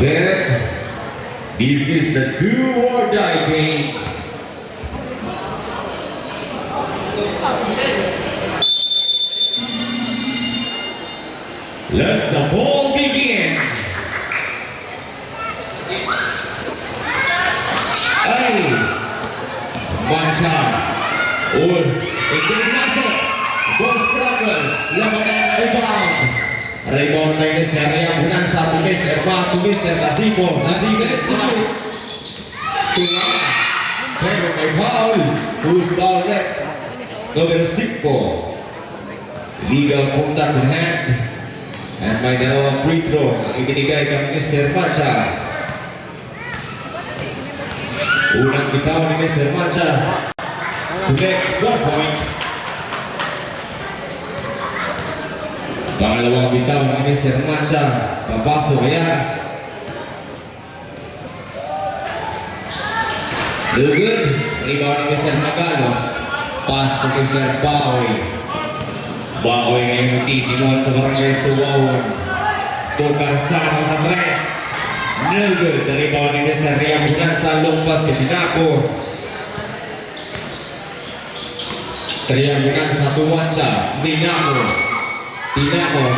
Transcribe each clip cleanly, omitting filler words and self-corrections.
Again, this is the do or die game. Let's the ball begin. Ay, Bansa. Ito masuk. Ball scramble. Labanan rebound. Rebound na ini seri yang bukan satu geser, batu geser, Nasipo. Tulang. Pero may foul. Who's foul red? Numero 5. Legal contact with hand. At may dalawang free throw ang ibinigay kang Mr. Macha. Unang bitaw ni Mr. Macha. Connect 1 point. Pangalawang bitaw ni Mr. Macha. Papasok yan. Good. Rebound ni Mr. Magalos. Pass to Mr. Bawi. Bawi ngayon titimon sa barangay Suwawan. Tukar sama sa tres. No good. Rebound ni Mr. Riam bukan sa lumpas si Tinako. Riam bukan satu Macha. Tinako.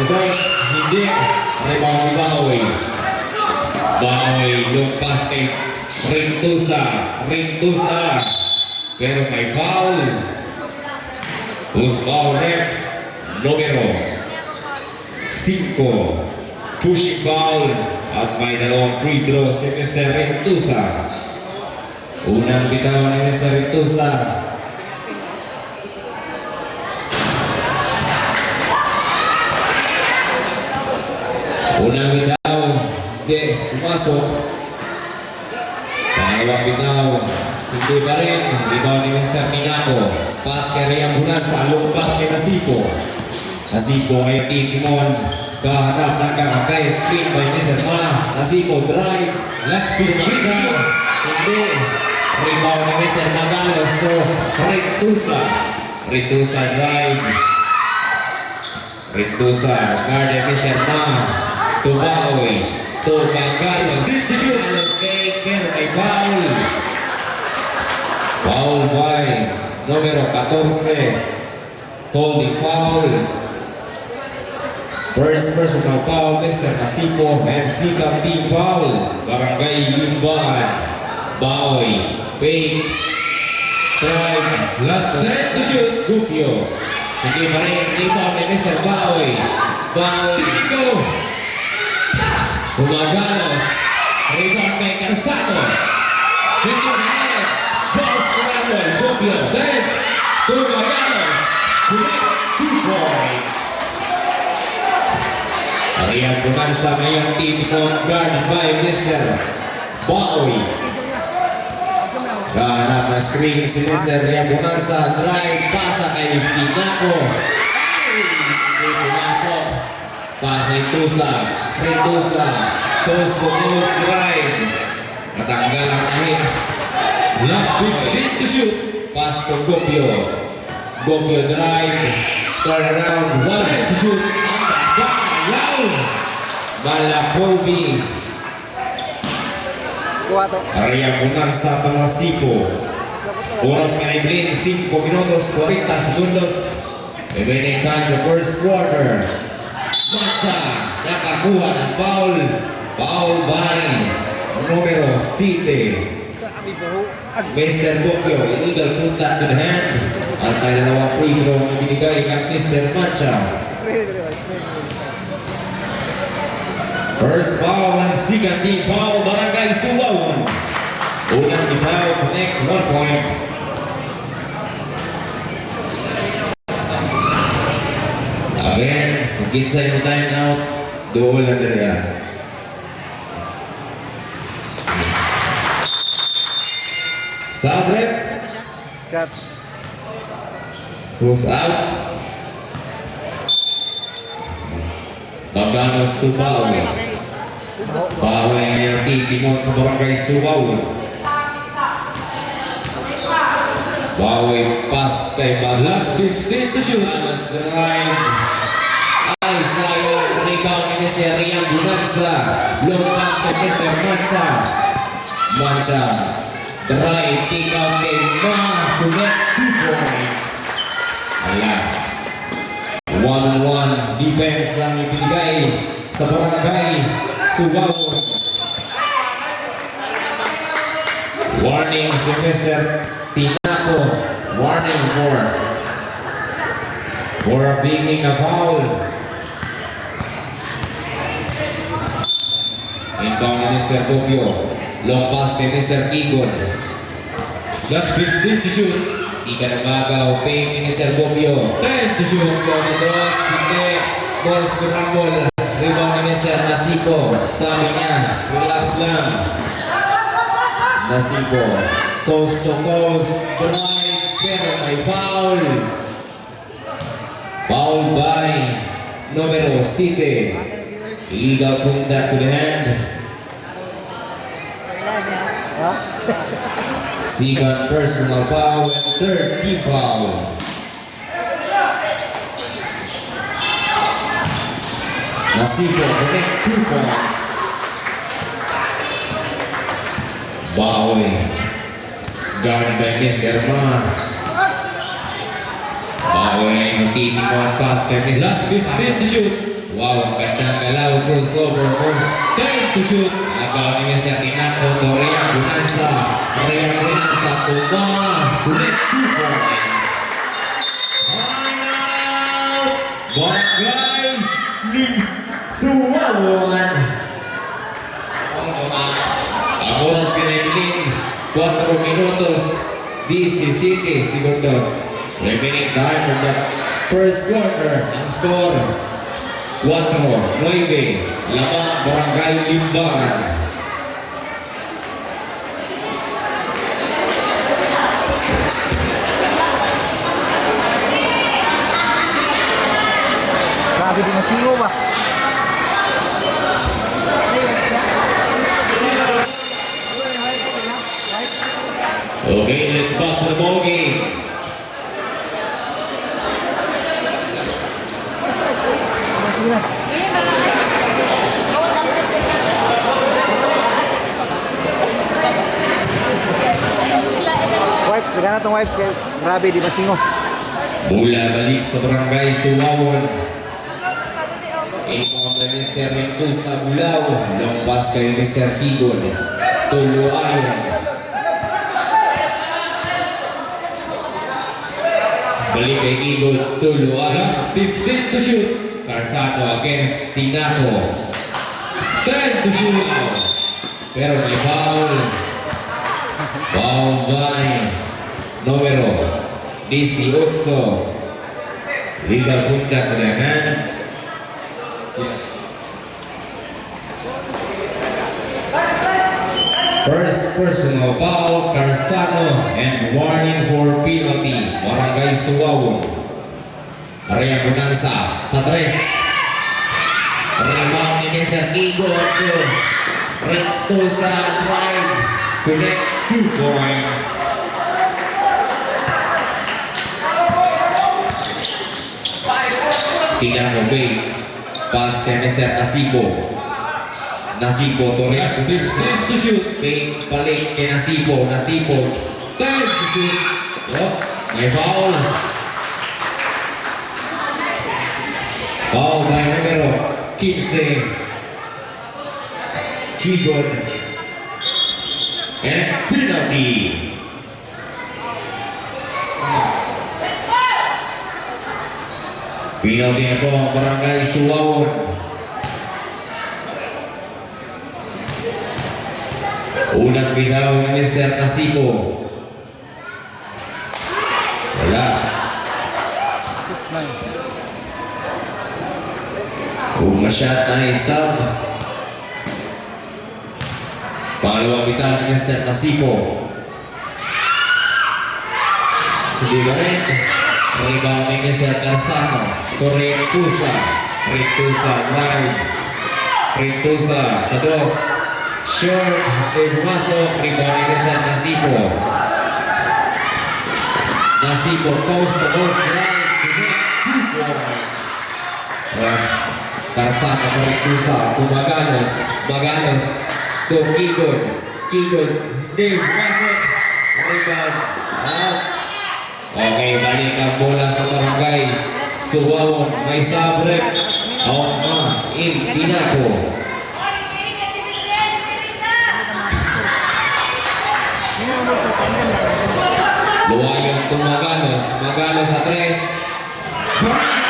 Terus hindi. Rebound ni Bawi. Bawi lumpas kay Rintusa. Pero may foul. Who's foul red? Numero 5. Pushing foul. At may dalawang free throw si Mr. Rintusa. Unang bitaw ni Mr. Rintusa. Unang bitaw. Hindi. Pumasok. Pangalawang bitaw. Hindi pa rin. Bitaw ni Mr. Minako. Pass kay Riam Bunas sa lumpas kay Nasipo. Nasipo ay titimon. Kahanap ng kakakay. Screen by Mr. Ma. Nasipo drive. Last pick na siya. Hindi. Rebound ni Mr. Magalos. So, Rintusa drive. Rintusa. Guard ni Mr. Ma. Tubawi. Magalos. Magalos kay pero may foul. Foul by numero 14. Holding foul. First personal foul, Mr. Nasipo, and second team foul, Barangay Yumban. Bawi, fake, drive, last net to shoot, Gupio. Hindi pa rin, rebound ni Mr. Bawi. Sumagalos, rebound kay Carsano. Hindi na rin, ball scramble, Gupio, step, Sumagalos, 2 points. Riam Bunansa ngayong team guard by Mr. Bawi. Kahanap na screen si Mr. Riam Bunansa. Drive, pasa kay Tinako. Hindi pumasok. Pasa Rintusa. Post to post drive. Matanggal ang hit. Last 15 to shoot. Pass to Gopio. Gopio drive. Turn around. 1 to shoot. Malakobi. Riam Bunansa Nasipo. Oras nga i-blin 5 minutos 40 segundos. Ibinikan the first quarter. Macha nakakuha ng foul. Foul by numero 7. Mr. Bokyo, illegal contact to the hand. At may dalawang free throw na binigay ng Mr. Macha. First foul and second team foul, Barangay Suwawan. Unang bitaw, connect 1 point. Again, kung kinsay mo time out, doon lang dala. Sabrep. Who's out? Maganos to Bawi. Bawi ngayon titimon sa Barangay Suwawan. Bawi pass kay Balas. 15 to shoot. Amas drive. Ay sayang. Rebound ni si Rian Bunanza. Long pass kay Mr. Mancha. Mancha. Drive, kick out kay Ma. Connect 2 points. Ala. 1-1 defense ang ibinigay sa Barangay Sugawon. Warning si Mr. Tinaco. Warning for making a foul. Inbound ni Mr. Tokyo. Long pass kay Mr. Igon. Last 15 to shoot. Di ka nabagaw. Pay ni Mr. Tokyo. 10 to shoot. Tokyo sa dos. Hindi. Ball scramble. Rebound ni Mr. Nasipo. Sabi niya, relax lang. Nasipo. Coast to coast. Drive. Pero may foul. Foul by numero 7. Illegal contact to the hand. Second personal foul and third team foul. Nasipo connect 2 points. Bawi. Guard by Mr. Ma. Bawi na yung titimuan pass kay Mr. Last 15 to shoot. Wow, ang gandang galaw. Crossover mo. 10 to shoot. Agaw ni Mr. Tinaco to Rian Bunanza. Rian Bunanza to Ma. Connect 2 points. Wow! Barangay Suwawon. Ang oras pinagilin 4 minutos 17 segundos. Remaining time of the first quarter. Ang score 4-9 lamang Barangay Limbangan. Grabe din ang singo ba? Okay, let's back to the ball game. Wipes, nagana itong wipes kay grabe di masingo. Mula balik sa Barangay Sumawon. Inbound by Mr. Mendoza Bulao. Long pass kay Mr. Tigon. Tulo ayon. Balik kay Tigon. Tulo ayon. 15 to shoot. Carzano against Tinaco. 10 to shoot. Pero may foul. Foul by numero 18. Legal punta ke dengan first personal foul Carzano and warning for penalty Barangay Suwawon. Rian Bunanza sa 3. Rebound ni Mr. Igo Recto sa drive. Connect 2 points. Tinaco Bay. Pass kay Mr. Nasipo. Nasipo Torres. 15 to shoot. Bay balik kay Nasipo. Nasipo. 10 to shoot. Oh, may foul. Foul by numero 15. Tigon. And penalty. Penalty na po ang Barangay Suwawon. Unang bitaw ni Mr. Nasipo. Wala. Umasyat na isang. Pangalawang bitaw ni Mr. Nasipo. Hindi ba rin? Rebound ni Mr. Carzano. Rectusa. Rectusa right. Rectusa sa 2. Short. Pumasok. Rebound ni Mr. Nasipo. Nasipo coast to coast right. 2 points. Karsana Marikusa to Magalos. Magalos to Kigod. Kigod. Dave, pasok. Rebound. Out. Okay, balik ang bola sa barangay. Suwawon, may sabrek. Out na, in Tinaco. Luwayon to Magalos. Magalos sa tres. Bang!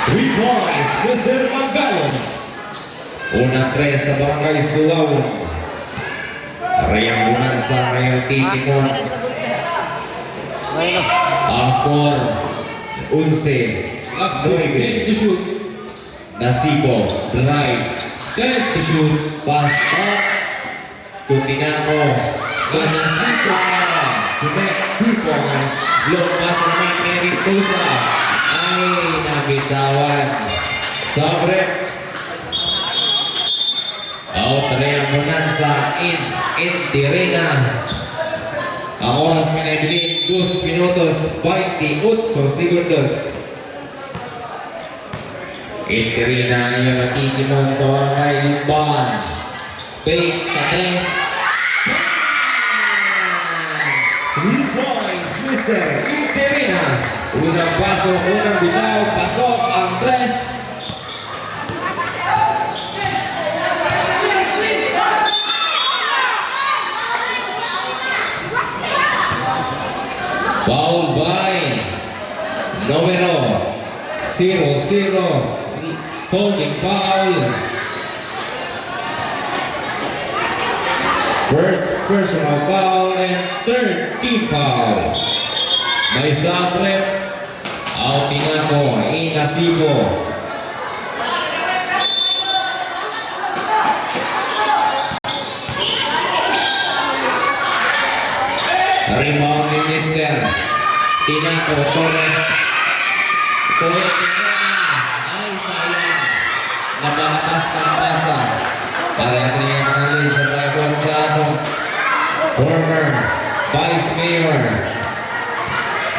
3 points, Mr. Magalos. Unang tres sa barangay Suwawon. Rayang Bunansa, Rayang Titimon. Ang score, 11. Last 10 to shoot. Nasipo, drive, 10 to shoot, pass up, to Tinaco, Nasipo, connect 2 points, long pass naman Eric Tusa, ay nabitawan, sobre, out Rayang Bonanza, in Tirena, ang oras na nabilin, 2 minutos, 28 segundos. Iterina yung nakikinon sa barangay Limban. Fake sa tres. 3 points, Mr. Iterina. Unang pasok, unang bitaw, pasok ang tres. Foul by numero 0-0. Holding foul. First personal foul and third team foul. May sabre. Out Tinaco, Nasipo. Rebound ni Mr. Tinaco, Torre. Ay, sayang. Napalakas ng pasa. Para niya mali sa tribal sa atong former Vice Mayor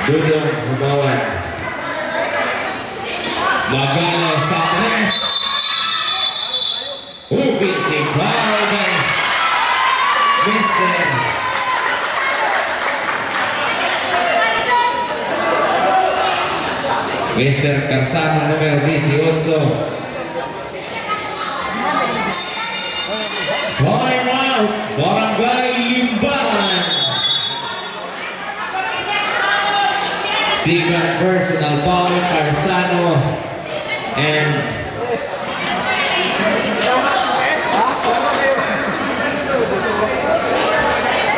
Dudong Humawan. Magalo sa tres. Upin si foul by Mr. Mr. Karsano numero 18. Time out, Barangay Limban. Second personal foul, Karsano. And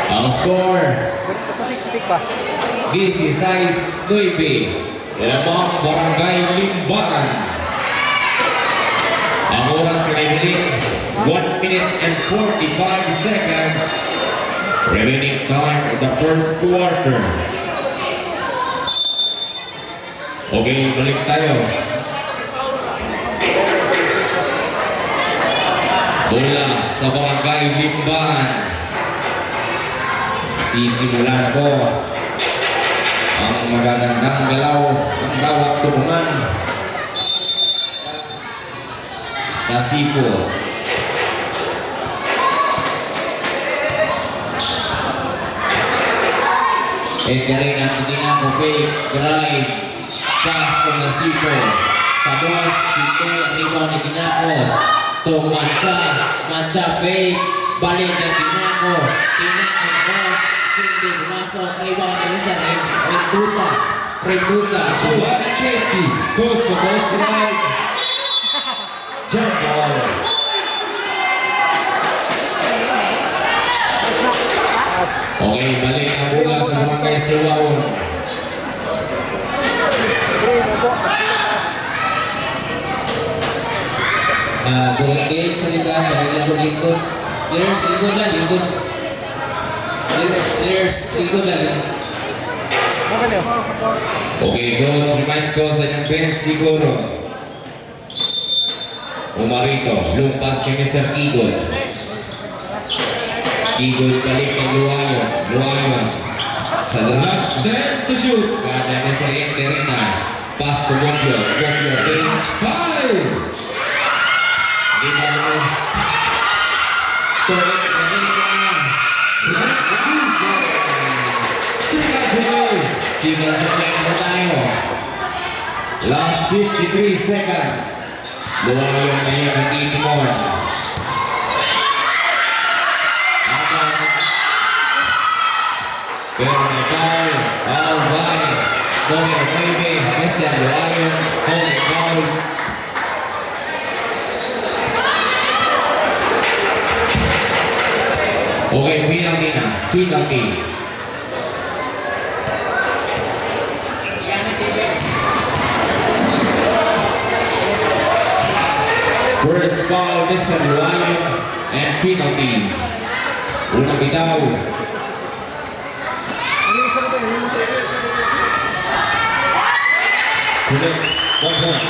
ang score, this is size 9. Lamang Barangay Limban. Ang oras na nabiling 1 minute and 45 seconds. Remaining time of the first quarter. Okay, balik tayo. Bola sa Barangay Limban. Sisimulan ko ang magagandang galaw ng bawat tumungan. Nasipo. Iterina to Tinaco, fake, drive, pass to Nasipo. Sa boss, hindi, rebound ni Tinaco. To Mansa, fake, balik ng Tinaco. Tinaco, boss, hindi pumasok, rebound ni Rendusa, so 120, goes to boss drive. Jump ball. Okay, balik ang bola sa Barangay Suwawon. Buhay sa liban, lingkod. Players, lingkod lang. Players, lingkod lang. Okay, coach, remind ko sa inyong bench di Goro. Umarito, lumpas kay Mr. Kigol. Kigol balik kay Luayon. Sa last 10 to shoot. Kada ni Mr. Interina. Pass to Bokyo. Bokyo gains 5. Ginano. Tuloy na Singa-singa na tayo. Last 53 seconds. Luwayo na yung Timor. Pero may foul. Foul by Domino Baby. Christian Luwayo. Holding foul. Okay, penalty na. Penalty. First foul, Mr. Luwayo, and penalty. Unang bitaw. Kulit, 1 point.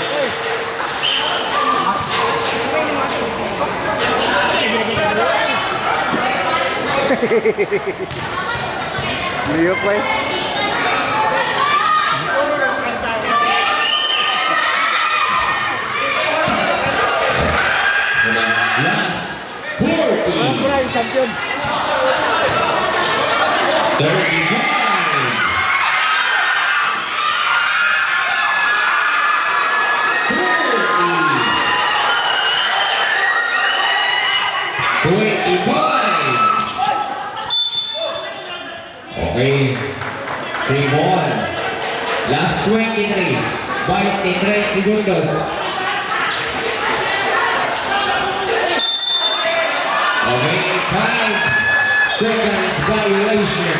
Liyok ba eh? Last 40. Kuray, champion. 35. 25. Okay. Save on. Last 23. 23 segundos. Okay, 5 seconds violation.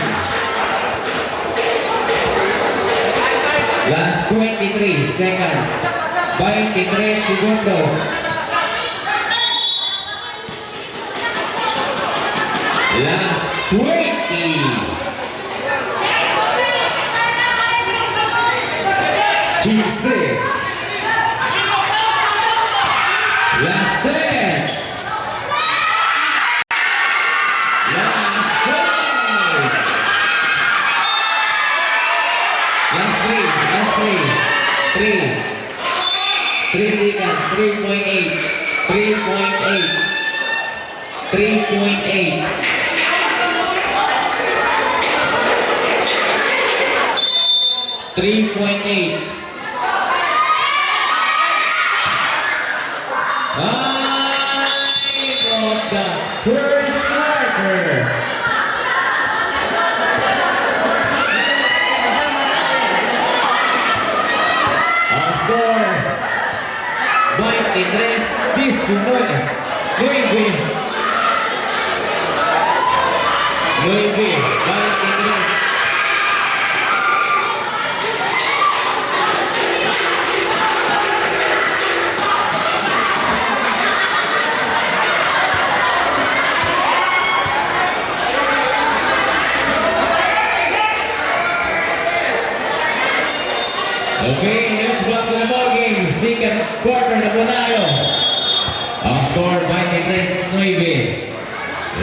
Last 23 seconds. 23 segundos. Last 20. 15. Last 10. Last 5. Last 3. Last 3. 3 seconds. 3.8. 3.8. 3.8. 3.8. Time of the first quarter. Ang score 23-19. 23. Okay, let's go to the ball game. Second quarter na po tayo. Ang score 23-9.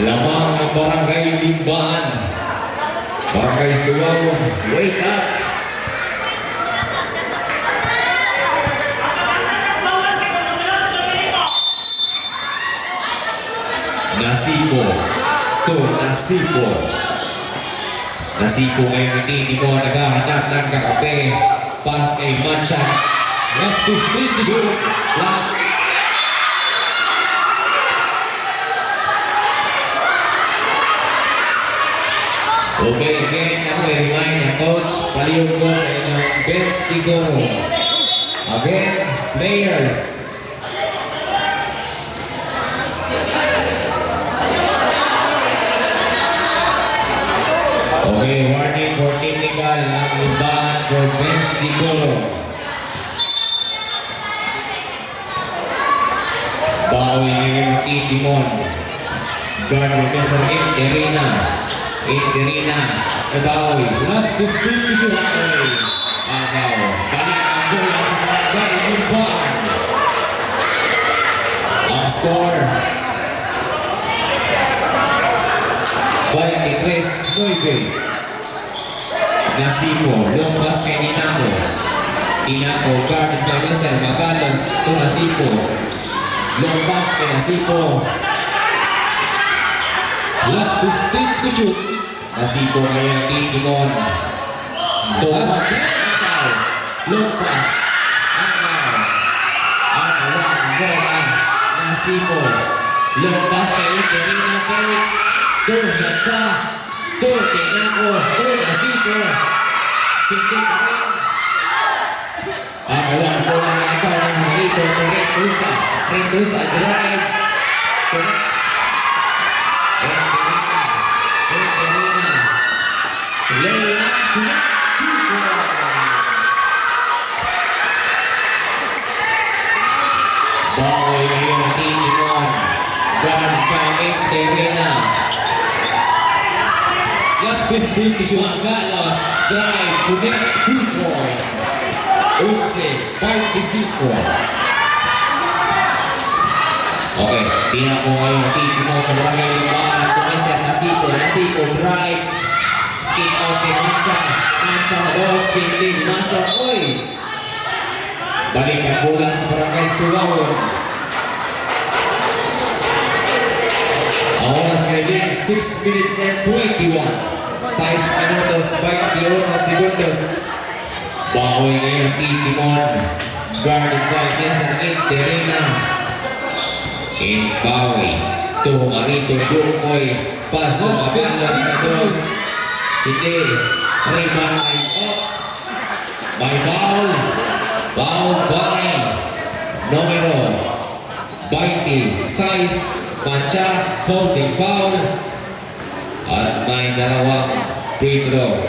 Lamang ang Barangay Limbaan. Barangay Suwaw, wake up! Nasipo to Nasipo. Nasipo ngayon hindi mo naghahanap ng kakape. Pass kay Manchan. Last 15 to shoot. Okay, again, ako i-remind ng coach, palihog ko sa inyong bench tigo. Again, players. Okay, warning for technical ang Limbaan for bench tigo. Bawi ngayon ng Timon. Guard Professor Interina. Interina. Kabawi. Last 15 to shoot. Agaw. Balik ang bola sa Barangay Limbaan. Ang score 23-9. Nasipo. Lumpas kay Ninamo. Tinako, guard by Mr. Magalos to Nasipo. Long pass kay Nasipo. Last 15 to shoot. Nasipo ngayon ang Timon. Tomas. Long pass. Bola. Nasipo. Long pass kay Terina Perry. Tur Matsa. Tur Tinako. Tur Nasipo. Pinti pa rin. Ang bola na ito ng Nasipo. Rentusa. Rentusa drive. Bawi ngayon ang Timon. Guard by Terina. Last 15 to shoot. Magalos. Drive. Connect 2 points. 11-25. Okay, tingnan ko ngayon ang Timon sa barangay Limbahan. Tumiset Nasipo. Nasipo drive. Kick out kay Mancha. Mancha na dos. Hindi masok. Oy! Balik ang bola sa barangay Sulawon. Ang oras ngayon 6 minutes and 21. 6 minutos 21 segundos. Bawi ngayon Timon. Guarded by Mr. Terina. In Bawi. Tumarito Dukoy. Pasok Magalos sa dos. Hindi. Rebound up. By foul. Foul by numero 26 Mancha, holding foul at may dalawang free throw.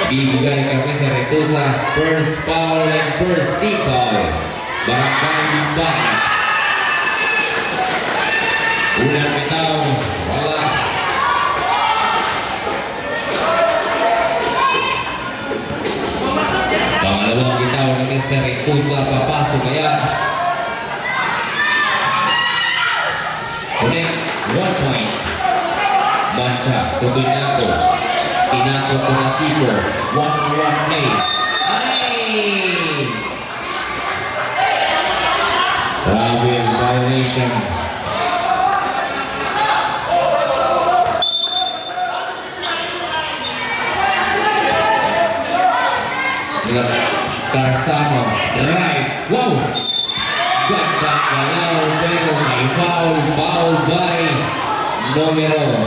Bibigay kami sa Rentusa, first foul and first team foul. Barangay Limbahan. Unang bitaw, wala. Pangalawang bitaw ng Mr. Rentusa, papasok kaya. Connect, 1 point. Mancha, to Tinako. Tinako to Nasipo. 1-1-8. Ay! Grabe ang violation. Carsano, right. Wow! Ganda galaw, pero may foul by numero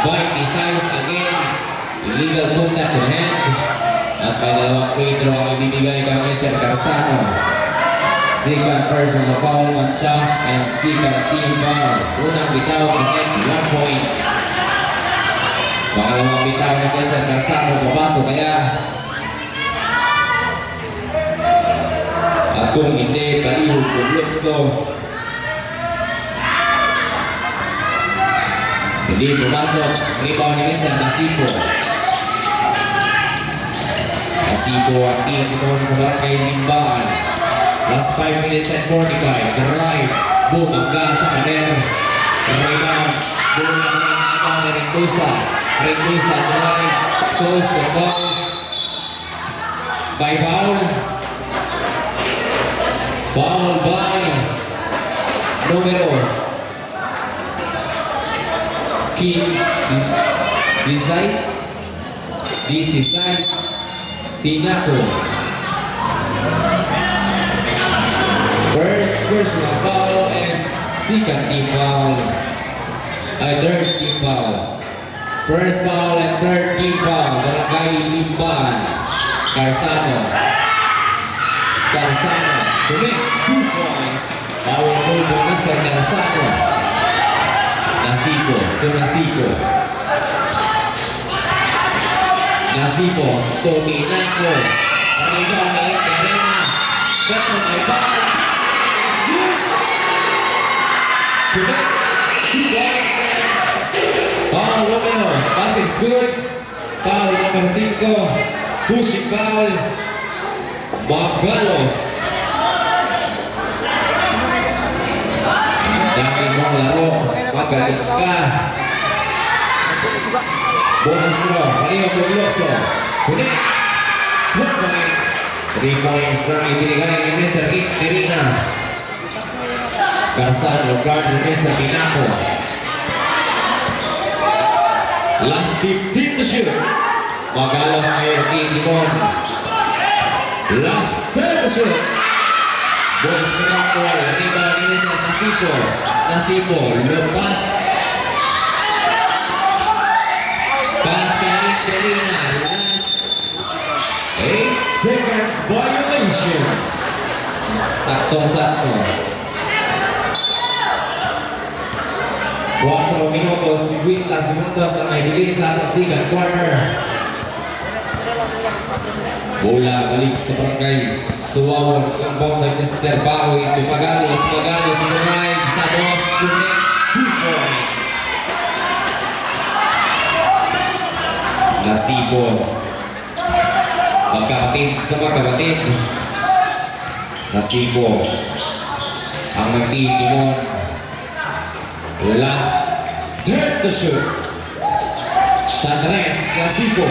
26 again. Illegal contact to hand. At may dalawang free throw ang ibibigay kay Mr. Carsano. Second personal foul, Mancha, and second team foul. Unang bitaw, connect, 1 point. Pangalawang bitaw ni Mr. Carsano, papasok kaya. At kung hindi, palihog kung lukso. Hindi pumasok. Rebound ni Mr. Nasipo. Nasipo ang team ito sa barangay Limbahan. Last 5 minutes and 45. Drive. Boom. Ang gas sa kaner. Rebound. Boom. Ang ikaw na Rentusa. Rentusa. Drive. Close the balls. By foul. Foul by numero this is Tinako. First personal foul and second team foul. Third team foul. First foul and third team foul. Barangay Limbahan. Carsano. To make 2 points. Power move by Mr. Carsano. Nasipo to Nasipo. Nasipo to Tinako. Rebound ni Terina. Beto may foul. To make 2 points. Foul Romero. Pass is good. Foul number 5. Pushing foul. Magalos. Dami mong laro. Magaling ka. Bonus throw. Mario Puglioso. Connect. 2 point. 3 points ang ibinigay ni Mr. Rick Terina. Garzano guard ni Mr. Minaco. Last 15 to shoot. Magalos ngayon Team Timon. Last 10 to shoot. Boys Minaco. Riba ni Mr. Nasipo. Nasipo. Lepas. Pass kay Rick Terina. Last 8 seconds violation. Saktong-sakto. 4 minutos, 50 segundos ang naibilin sa atong second quarter. Bola balik sa barangay. Suwawon, inbound ng Mr. Bawi. Magalos, Magalos, drive sa boss. Connect, 2 points. Nasibo. Magkapatid sa magkapatid. Nasibo. Ang nagtitimon. Last 10 to shoot. Chandres, Nasibo.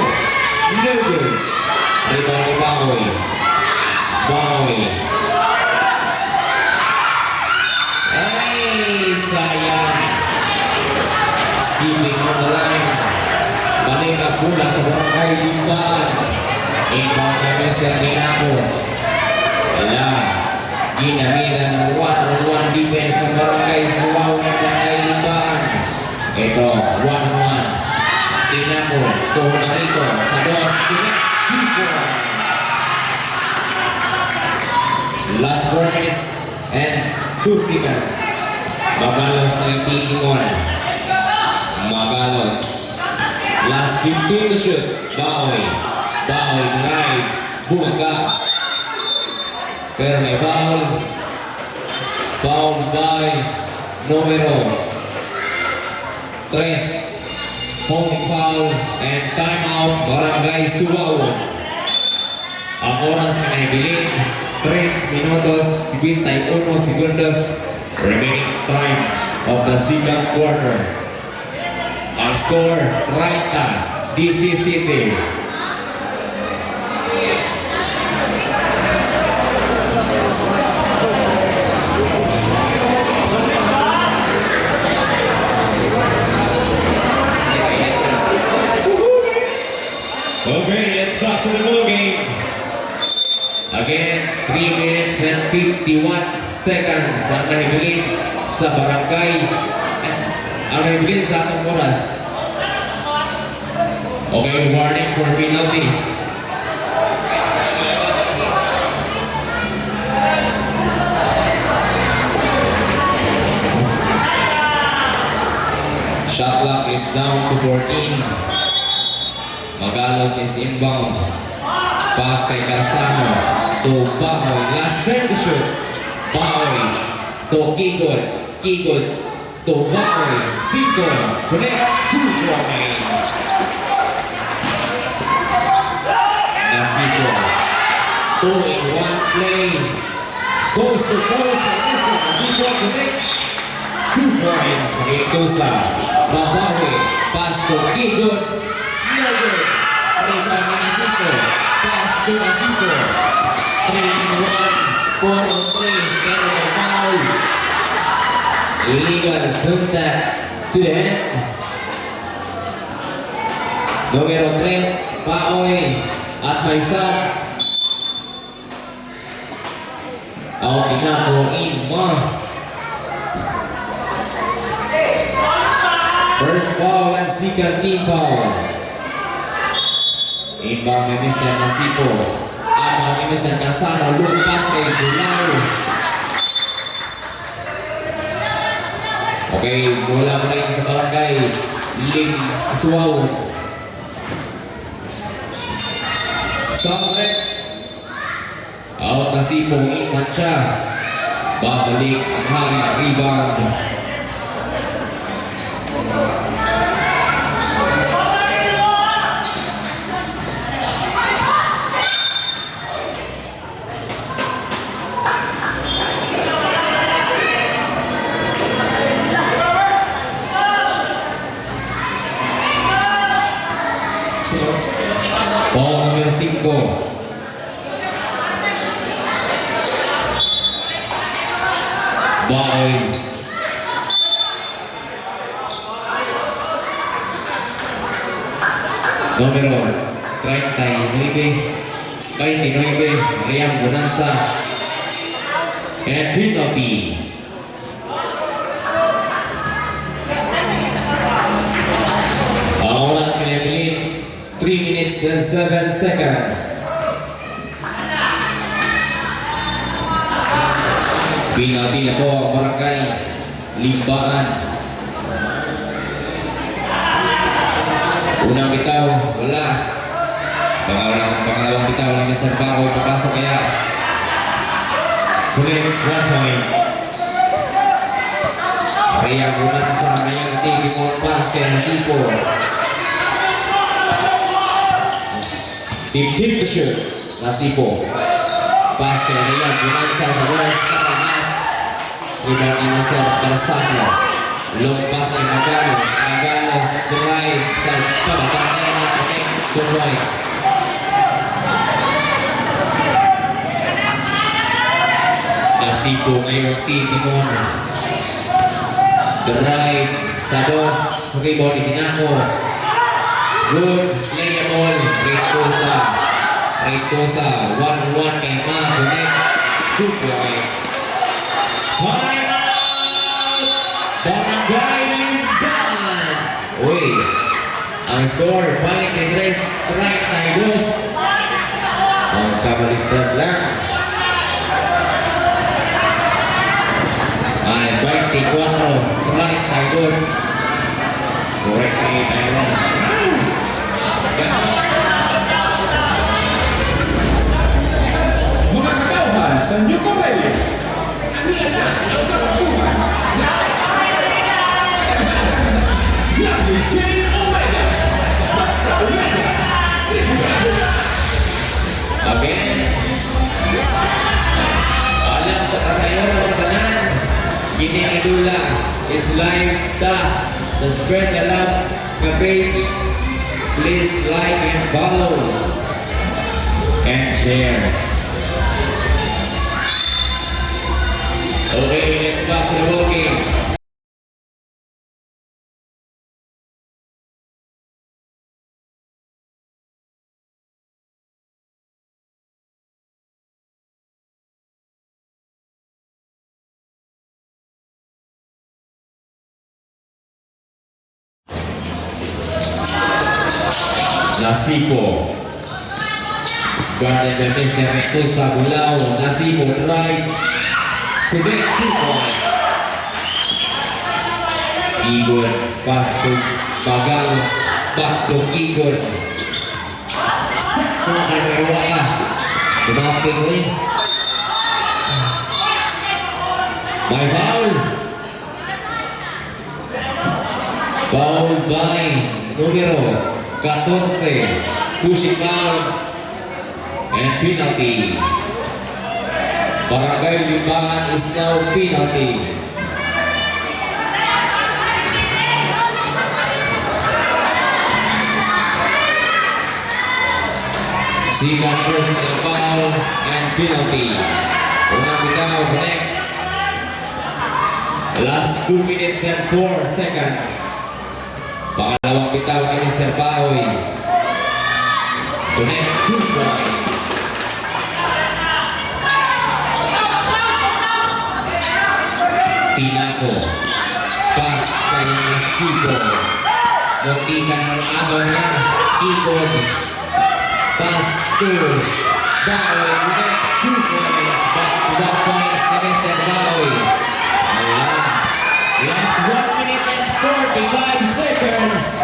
No good. Rebound ni Bawi. Bawi. Ay, sayang. Skipping on the line. Balik ang bola sa barangay Limbaan. Inbound na Mr. Minaco. Wala. Ginamira ng 1-on-1 defense sa barangay Suwaw ng barangay Limbaan. Ito, 1-on-1. Minaco, tuhon na rito sa dos. 2 points. Last 4 minutes and 2 seconds. Magalos sa Timon. Magalos. Last 15 to shoot. Bawi. Bawi drive. Bumaga. Pero may foul. Foul by numero 3. Holding foul and timeout Barangay Suwawon. Ang oras na naibilin 3 minutos 51 segundos remaining time of the second quarter. Ang score right na DC City. Okay, let's back to the ball game. Again, 3 minutes and 51 seconds ang nahibilin sa barangay. Ang nahibilin sa atong oras. Okay, warning for penalty. Shot clock is down to 14. Magalos is inbound. Pass kay Garzano to Bahoy. Last time to shoot. Bahoy to Kigod. Kigod to Bahoy. Siko. Connect 2 points. Nasibo. 2 in 1 play. Goes to post. Nasibo connect 2 points. Itusa. Bahoy. Pass to Kigod. No good. Rebound ni Nasibo. Pass to Nasibo. 3 in 1. 4 on 3. Pero may foul. Illegal contact to the head. Numero 3, Baoy. At may sub. Out na po Inma. First foul and second team foul. Inbound ni Mr. Nasibo. Ama ni Mr. Garzano. Lumpas kay Bulao. Okay, bola pa rin sa barangay. Ling Suwaw. Sobre. Out Nasibo. Inman siya. Babalik ang hari rebound. Ball number 5. Baoy. Numero 29, Riam Bonanza. And penalty. Ang oras ni Evelyn, 3 minutes and 7 seconds. Penalty na po ang Barangay Limbaan. Unang bitaw, wala. Pangalawang bitaw ni Mr. Bagoy, papasok kaya. Kulit, 1 point. Kaya gumat sa ngayong tigi mo pass kaya Nasipo. Deep to shoot, Nasipo. Pass kaya Rian, gumat sa dos, katakas. Rebound ni Mr. Carsano. Long pass ni Magalos. Magalos drive sa kabatang na connect 2 points. Nasipo ngayong tigi mo. Drive sa dos, rebound ni Tinako. Good, playable, Reytosa, 1-1 kay Ma, connect, 2 points. Time out! Barangay Limbaan! Uy, ang score, 23, strike na dos. Ang kabaligtad lang. Ay, 24, right Tigers. Correct ni Tyrone. Mga katauhan sa New Corellia, aniya ang kapakuhan na Jane Omega, basta Omega, sigurado. Again. Alam sa kasayaran sa tanan. Kini Idula is live sa Spread the Love na page. Please like and follow and share. Okay, let's back to the ball game. Nasipo. Guarded by Mr. Reytosa Bulao. Nasipo drive. Connect 2 points. Igon. Pass to Bagalos. Back to Igon. Sakto na kay Meruaka. Tumapin rin. May foul. Foul by numero 14, pushing foul and penalty. Barangay Limbaan is now penalty. Second personal foul and penalty. Unang bitaw, connect. Last 2 minutes and 4 seconds. Pangalawang bitaw ni Mr. Baoy. Connect 2 points. Tinako. Pass kay Nasipo. Muntikan ng agaw na. Ikod. Pass to Baoy. Connect 2 points. Back to back points ni Mr. Baoy. Ayan. Last 1 minute and 45 seconds.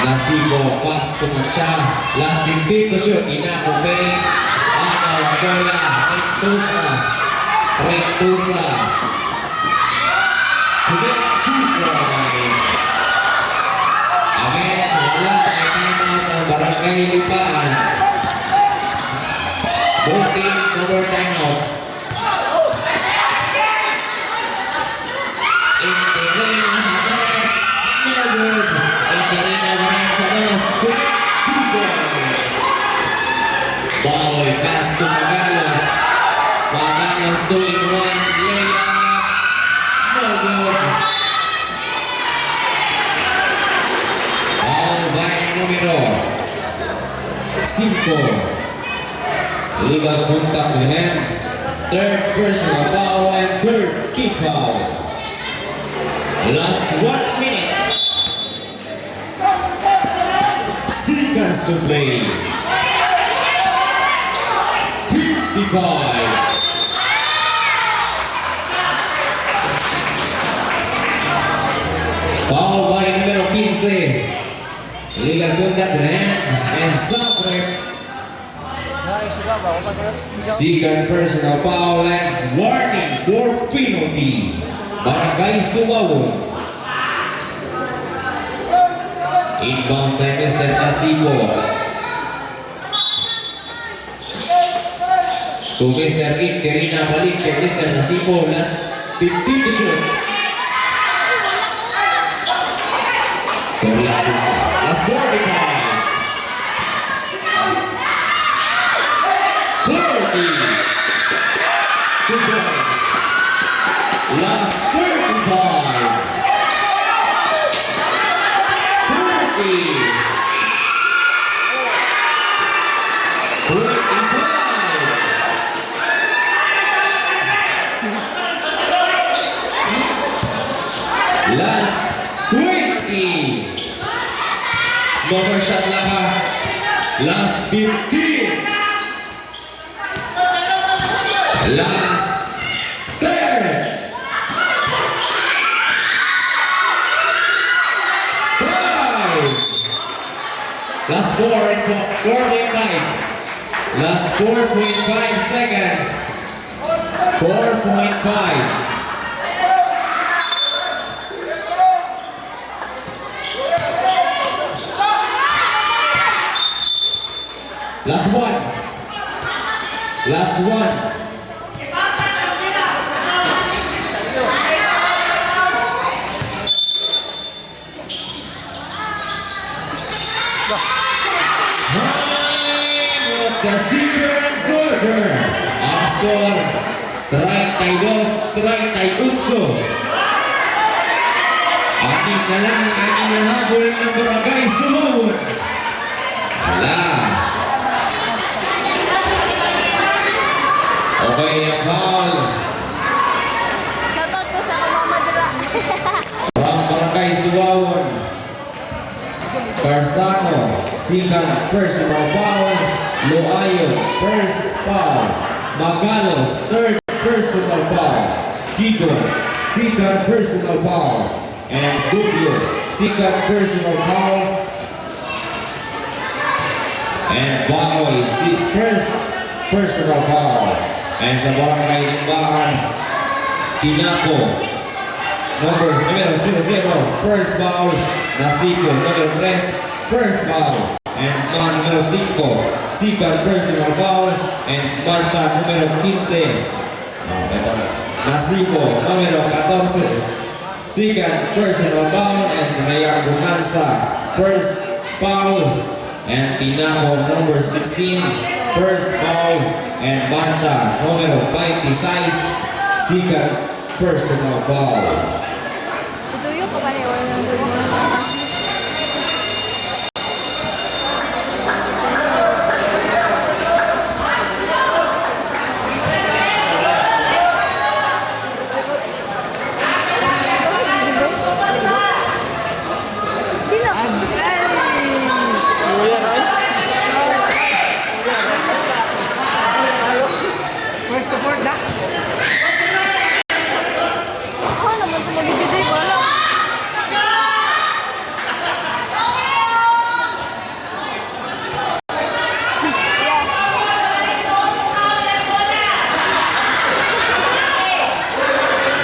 Nasipo, pass to Macha. Last 15 to shoot. Inakupay. Agaw, Goya. Reytosa. To get 2 points. Again, wala tayo timeout ng Barangay Limbaan. Both teams, no more timeout. Interina sa dos. Norwood. Interina naman sa dos. Quick 2 points. Baoy, pass to Magalos. Magalos doing 1. Legal contact with him. Third personal foul and third kick out. Last 1 minute. Seconds to play. 55. Foul by numero 15. Legal contact with him and Zagreb. Second personal foul and warning for penalty. Barangay Sumawon. Inbound by Mr. Nasipo. To Mr. Interina balik kay Mr. Nasipo. Last 15 to shoot. Last 45. 30. 2 points. Last 35. 30. 25. Last 20. No more shot lahat. Last 15. Last 10. 5. Last 4.5. Last 4.5 seconds. 4.5. Last one. Last one. Casimir Burger. Ang score 32-38. Ating na lang ang inahabol ng Barangay Sumawon. Wala. Okay, ang foul. Shoutout ko sa Mama Dura. From Barangay Sumawon. Carsano, second personal foul. Loayo, first foul. Magalos, third personal foul. Gigon, second personal foul. And Gubio, second personal foul. And Baoy, first personal foul. And sa Barangay Limbahan, Tinako, numero 00, first foul. Nasipo, numero 3, first foul. And numero 5, second personal foul. And Mancha, numero 15. Nasipo, numero 14, second personal foul. And Raya Bonanza, first foul. And Tinako, number 16, first foul. And Mancha, numero 26, second personal foul. Ito yung kapaniwala ng dulo. Ako naman ito magigitay ko lang.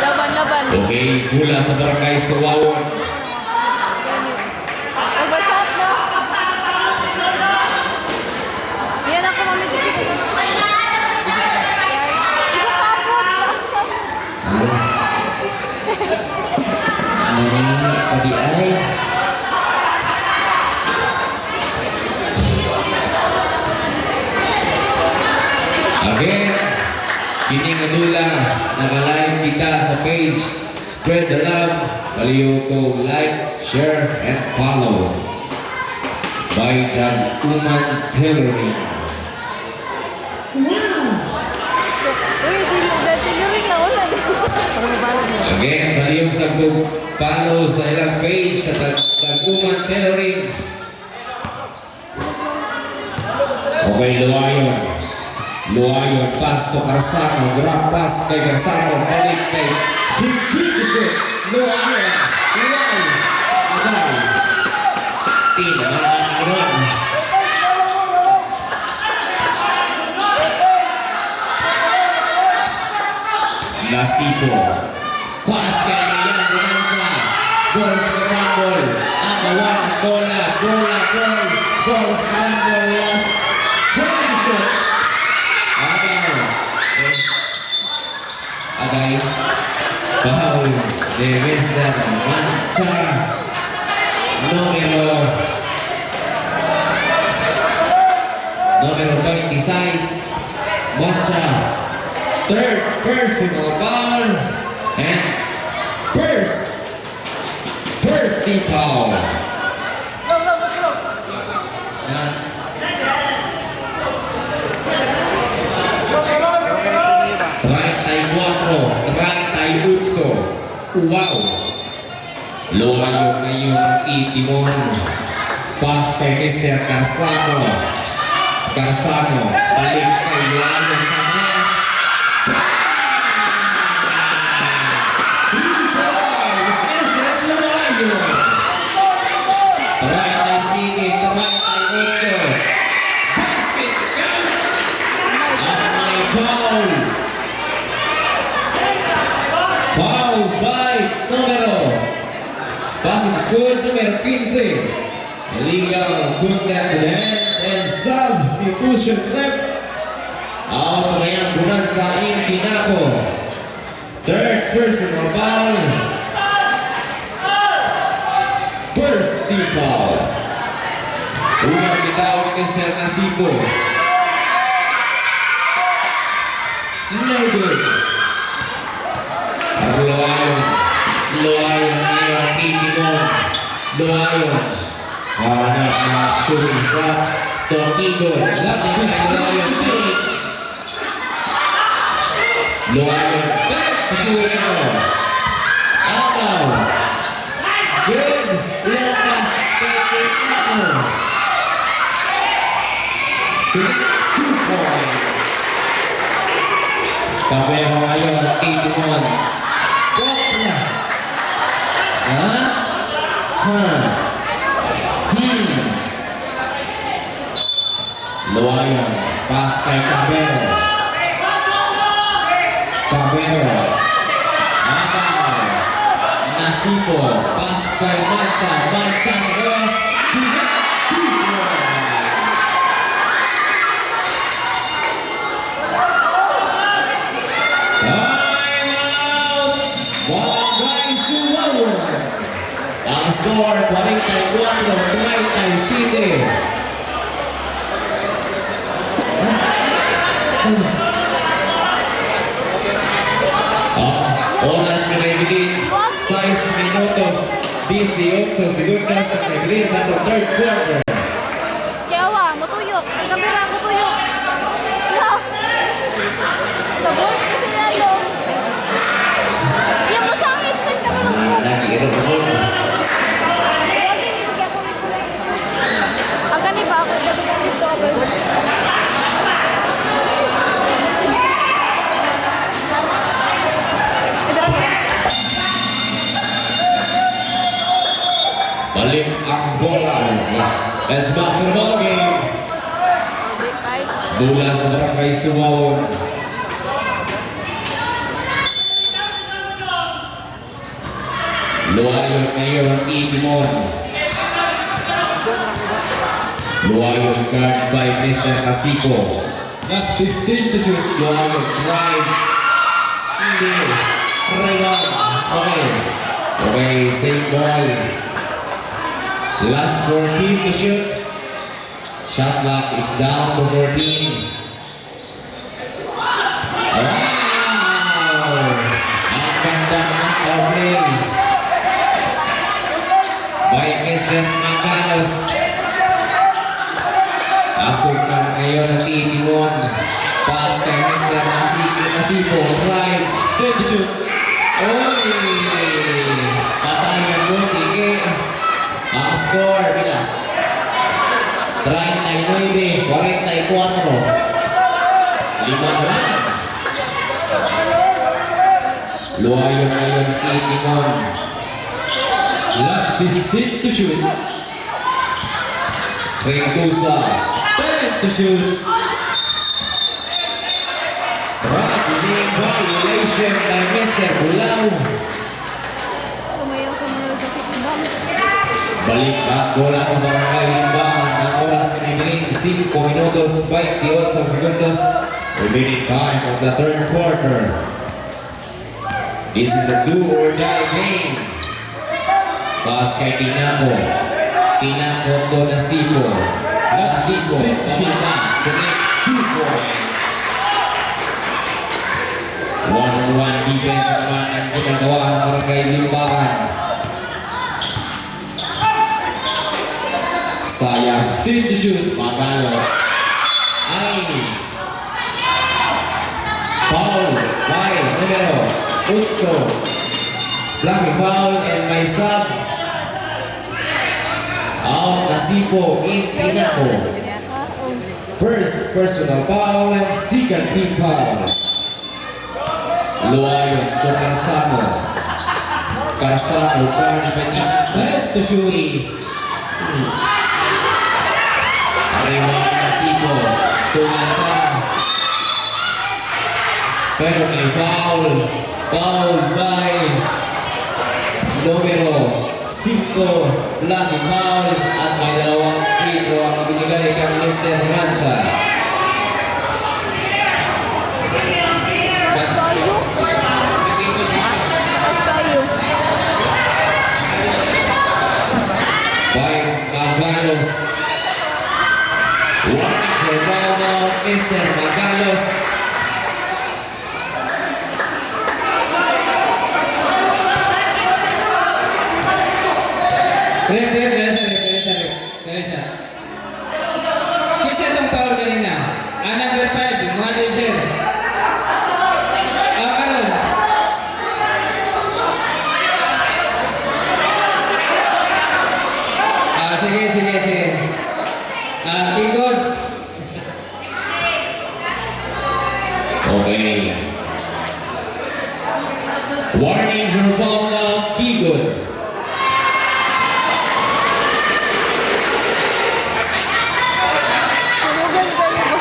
Laban. Okay, mula sa Barangay Sumawon. Overshot na. Yan ako mamigitay ko. Iba kapot. Nani padi ay. Again, kining adula, naka-live kita sa page. Spread the love. Paliw to like, share, and follow. by Daguman Tailoring. Uy, delivery na wala. Para mabalog mo. Again, palihog sa follow sa ilang page sa Daguman Tailoring. Okay, Luayon. Luayon, pass to Carsano. Grab pass kay Carsano. Balik kay Dictation. Luayon. Luayon. Agay. Tino. Agay. Nasipo. Pass kay Mayan Bonanza. Ball sa karambol. Agawan. Bola. Bola. Ball. Ball sa karambol. Last. Ball shot. Agay. Agay. Foul de Mr. Mancha. Numero 26. Mancha. Third personal foul and first team foul. Yan. 38. Wow! Lumayo na yung itimon. Pass kay Mr. Carsano. Carsano. Balik kay Luayon sa pass. Mr. Luayon. 38. Basket. At may foul. Foul by Passing is good, numero 15. Illegal, good step to the hand and substitution left. Out na yan, Bonanza in Tinaco. Third personal foul. First team foul. Unang bitaw ni Mr. Nasipo. No good. Luayon ngayon, Titimon. Luayon. Hanap na shooting spot. Tokido. Last time, Luayon shooting. Luayon. Shooting. Ataw. Good. Long pass. Titimon. 2 points. Kabero ngayon, Titimon. Luayon, pass kay Cabero. Cabero. Ataw. Nasipo, pass kay Mancha. Mancha sa gawas. 2 points. Timeout! Barangay Suwawon. Ang score, 44-37 City. Oras na naibilin, 6 minutos, 18 segundos na naibilin sa atong third quarter. Jawa, mutuyok. Ang kamera, mutuyok. No. Sabon ko sila yung... Yung masangit man ka pa lang. Nag-iirong mo. Ang gani ba ako? Dito ako. Balik ang bola. Let's back to the ball game. Bola sa Barangay Suwawon. Luayon ngayon ang Titimon. Luayon guard by Mr. Casico. Last 15 to shoot. Luayon drive. Hindi. Rebound. Okay. Okay, same ball. Last 14 to shoot. Shot clock is down to 14. Wow! Ang ganda ng play by Mr. Macalos. ngayon ng Titimon. Pass kay Mr. Nasipo. Right. 20 shoot. Oy! Patayan mo, Tike. Ang score, bila. 39, 44. 5 naman. Luwayo ngayon ng Titimon. Last 15 to shoot. Rentusa. 10 to shoot. Traveling violation by Mr. Bulao. Sumayaw sa mga kasi kundang. Balik ang bola sa barangay Limbangan. Ang oras na ibigin 5 minutos 28 segundos. Remaining time of the third quarter. This is a do or die game. Pass kay Tinaco. Tinaco to Nasipo. Nasipo. Sina. Connect 2 points. 1-on-1 defense naman ang ginagawa ng barangay Limbangan. Sayang. 3 to shoot. Magalos. Ay. Foul. By numero Utso. Lucky foul and my sub. Out Nasipo in Tinaco. First personal foul and second team foul. Luayon to Carsano. Carsano from Betis. Red to shoot. Ariwan Nasipo. Tumansa. Pero may foul. Foul by numero 5. Lucky foul. At may dalawang free throw ang binigay kang Mr. Mancha. Tayo. Tayo. By Magalos. One for foul of Mr. Magalos. Teresa. Kisa itong foul kanina. Number 5, Major Sir. Karon. Sige. Tingkod. Okay. Warning for foul of Kigod. Tulugan kayo ba?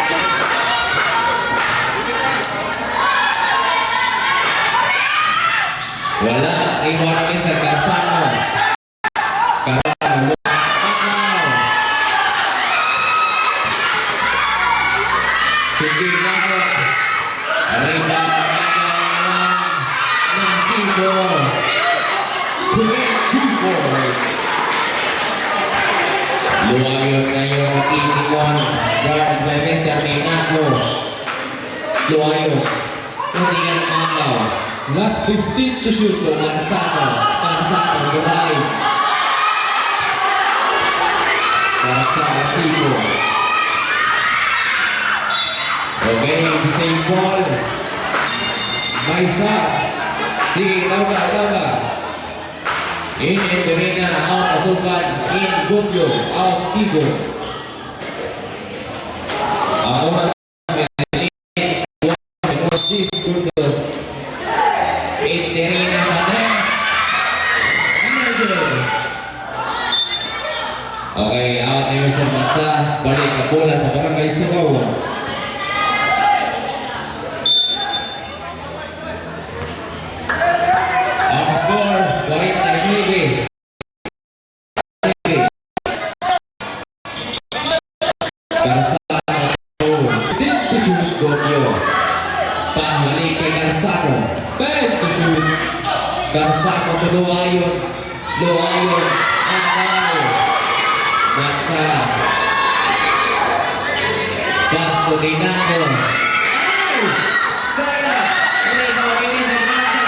Wala. Reward ni sa Carsano. Carsano. Hindi na po. Arriba. Nasipo. Connect 2 points. Luwayon ngayon ang Titimon. Guard by Mr. Tinaco. Luwayon. Hindi nga nakaw. Last 15 to shoot po. Carsano. Luwayon. Carsano. Sipo. Okay, same ball. Maisa. Sige, tawa ka. In Entorina, out Asukan. In Gupyo, out Tigo. Ang oras was this Gupyos. Entorina sa tres. Okay, out na yung Mr. Matsa. Balik na bola sa barangay Sugaw. Ang score, 49. Carsano. Dito shoot Gopyo. Pahalik kay Carsano. 10 to shoot. Carsano to Luwayon. Ang foul. Matsa. Pass to Tinaco. Sayang. Rebound ni Mr. Matsa.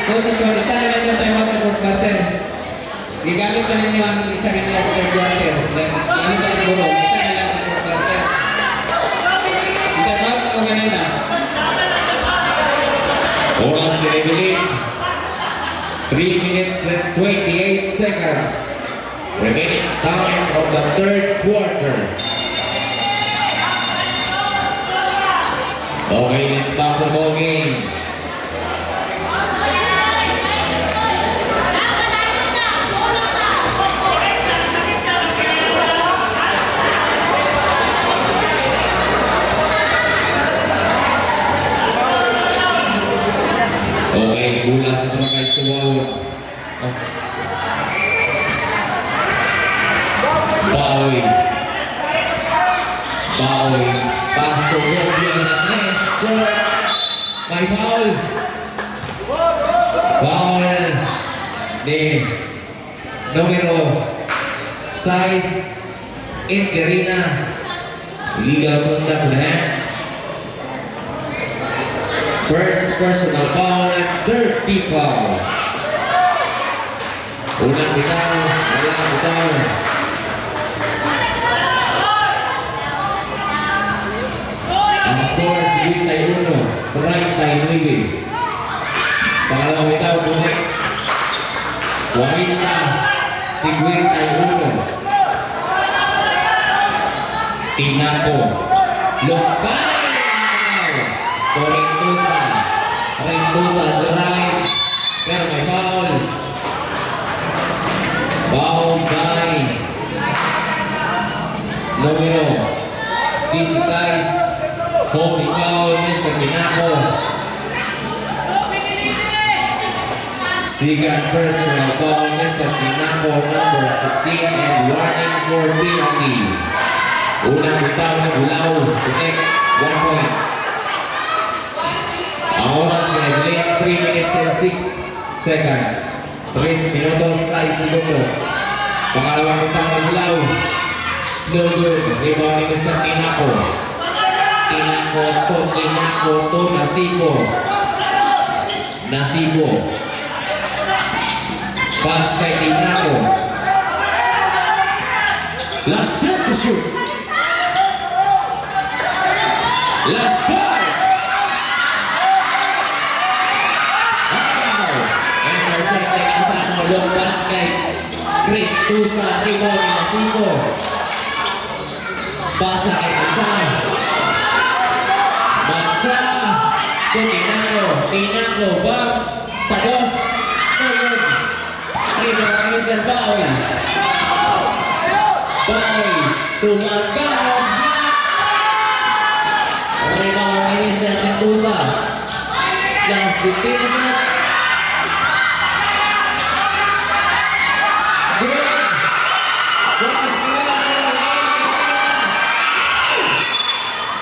Coaches, so isa na lang yung timeout sa fourth quarter. Gigamit pa ninyo ang isa kanina sa third quarter. Gamit pa siguro, isa na lang sa fourth quarter. Ito mo ganina. Oras ni Evelyn. 3 minutes and 28 seconds. Remaining time of the third quarter. Okay, it's basketball game. Okay, bola sa mga guys sa Wawon. Bawi. Bawi. Pass to Rubio sa tres. Short. May foul. Foul. Ni numero 6 Interina. Legal contact na. First personal foul and third team foul. Unang bitaw, walang bitaw. Ang score si 31, 39. Pangalawang bitaw, Bunek. 40, 51. Tinaco. Lokal. Rentusa. Rentusa drive. Pero may foul. Foul by numero 16. Holding foul, Mr. Tinaco. Second personal foul, Mr. Tinaco, number 16, and warning for penalty. Unang bitaw na Bulaw, protect 1 point. Ang oras na Evelyn, 3 minutes and 6 seconds. 3 minutos, 6 segundos. Pangalawang bitaw na Bulaw. No good. Rebound ni Mr. Tinaco. Tinaco to Nasibo. Nasibo. Pass kay Tinaco. Last time to shoot. Last ball. Wow. Intercepting Asano. Long pass kay Great Tusa. Rebound ni Nasibo. Pasa kay Macha. Macha. To Tinaco. Tinaco. Bang. Sa dos. No good. Rebound ni Mr. Bawi. Bawi. To Maganos. Rebound ni Mr. Tusa. Last 15 minutes.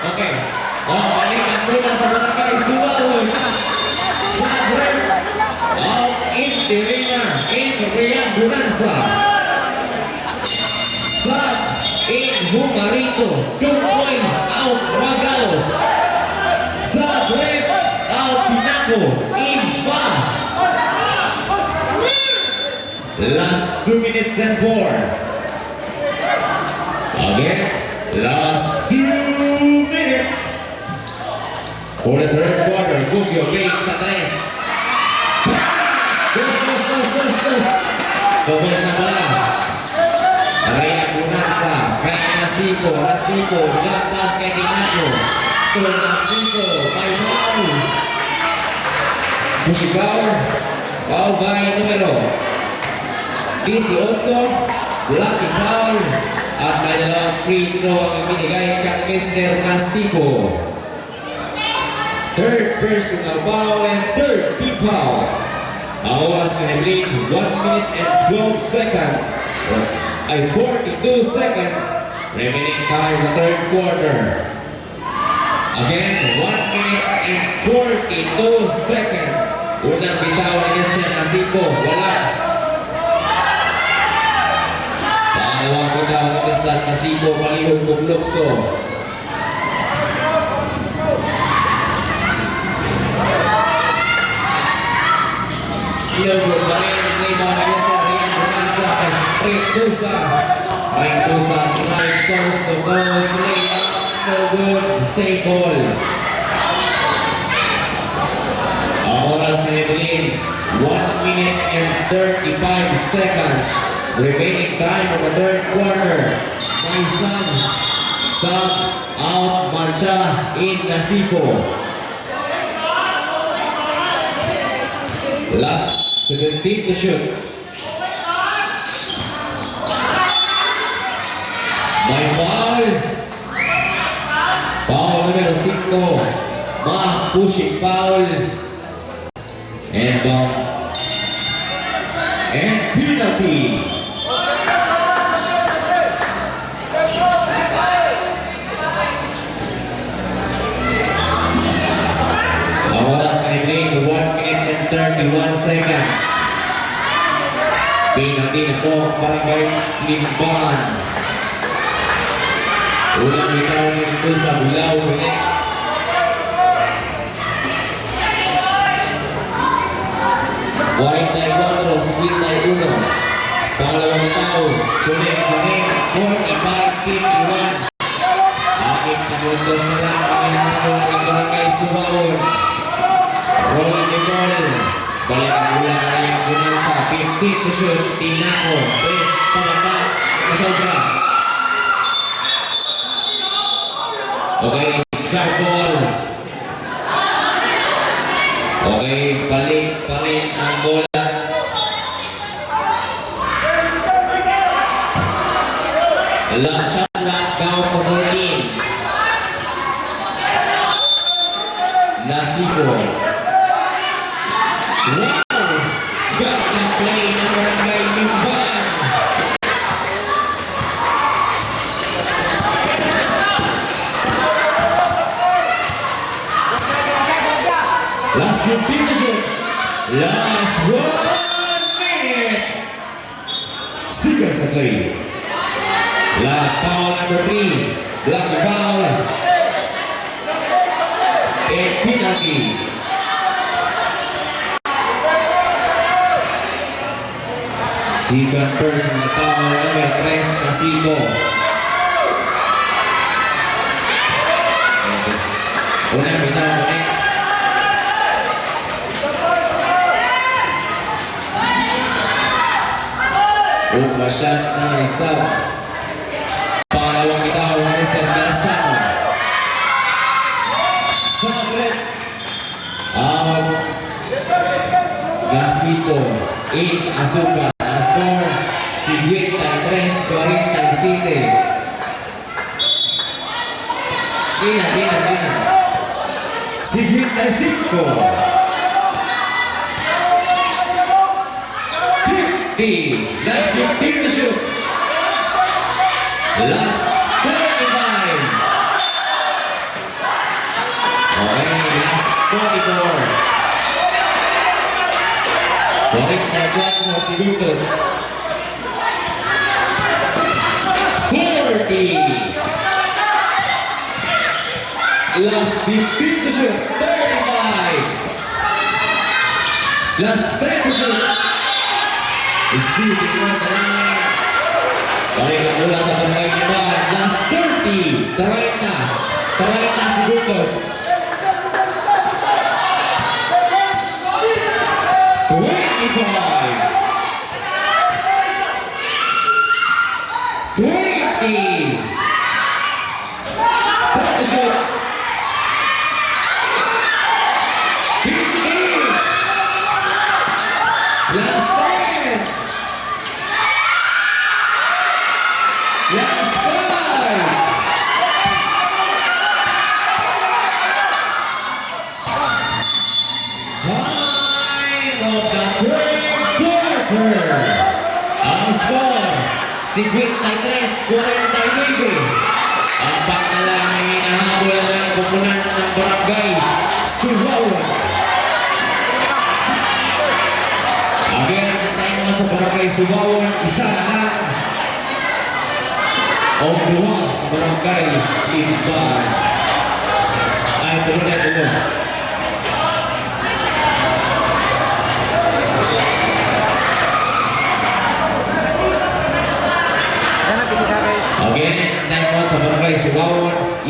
Okay. Oh, balikan muna sa barangay Suwawon. Sabre. Out in Divina. In Rian Bonanza. Sat in Humarito. Dumpoy. Out Magalos. Sabre. Out Tinaco. In Pa. Last 2 minutes and 4. Again. Last 2 minutes for the third quarter. Gugyo Big sa 3. Dos. Dobel sa bala. Raya Bonanza. Kay Nasibo. Nasibo. Lapas kay Tinaco. To Nasibo. By foul. Musicaw. Foul by numero 18. Lucky foul. At may dalawang free throw ang ibinigay kang Mr. Nasibo. Third personal foul and third team foul. Ang oras na Evelyn, 1 minute and 12 seconds. Ay 42 seconds. Remaining time the third quarter. Again, 1 minute and 42 seconds. Unang bitaw ni Mr. Nasibo. Wala. Pangalawang bitaw ni Mr. Nasibo. Palihog kong lukso. Logo pa rin. Rebound nila sa Rian Bonanza. Rentusa. Rentusa. Right coast to coast. Layup. No good. Safe ball. Ang oras na Evelyn. 1 minute and 35 seconds. Remaining time of the third quarter. Maisan. Sub out. Mancha in Nasipo. Last 17 to shoot. May foul. Foul numero 5. Pushing foul. And penalty. Ang oras ay 1 minute and 31 seconds. Penalty na po ang Barangay Limbangan. Unang bitaw nito sa Bulao ulit. Waitay 4, 51. Pangalawang bitaw, kuning, 45-51. Aking pagundos na lang ang hinahabol ng Barangay Sumawon. Rolling the ball. Balik ang ulang na yung Bonanza. 50 to shoot. Tinako. Pababa. Masobra. Okay. Jump ball. Okay. Balik pa rin ang bola. Shot lock down for Berlin. Nasipo. Wow! Got the play ng Barangay Limbangan. Last 15 to shoot. Last 1 minute. Seconds to play. Foul number 3. Block the foul. And penalty. Second personal foul number 3, Nasipo. Unang bitaw, ulit. Shot na isang. Pangalawang bitaw, Mr. Garzano. Sabret. Out. Nasipo. In Azuka. Score 53-47. Gina. 55. 50. Last 15 to shoot. Last 45. Okay, last 44. 44 segundos. 40. Last 15 to shoot. 35. Last 10 to shoot. Still before the line. Balik ang bola sa Barangay Limbangan. Last 30. 30 segundos. 25. 20. Shoot. 15. Last 10. Last 5. Time of the third quarter. Ang score, 53-49. Apat na lang ay hinahabol ng pupunan ng Barangay Sumawon. Again, tayo naman sa Barangay Sumawon, isa na lang. O duwa sa Barangay Limbangan. Ay, tuloy.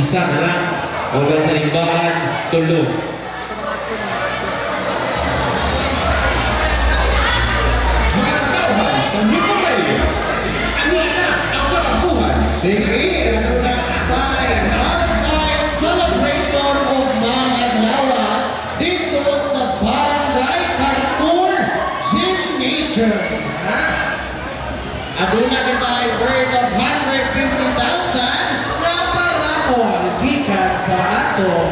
isa na lang. Huwag sa limbahan, tulog. Mga katauhan sa Nicolay, anina ang kabaguhan. Sige, ano na tayo? Halftime celebration of Mang Adlawa dito sa Barangay Cartoon Gymnasium. Ha? Aduna kita ay worth of 150,000 na paramol gikan sa ato.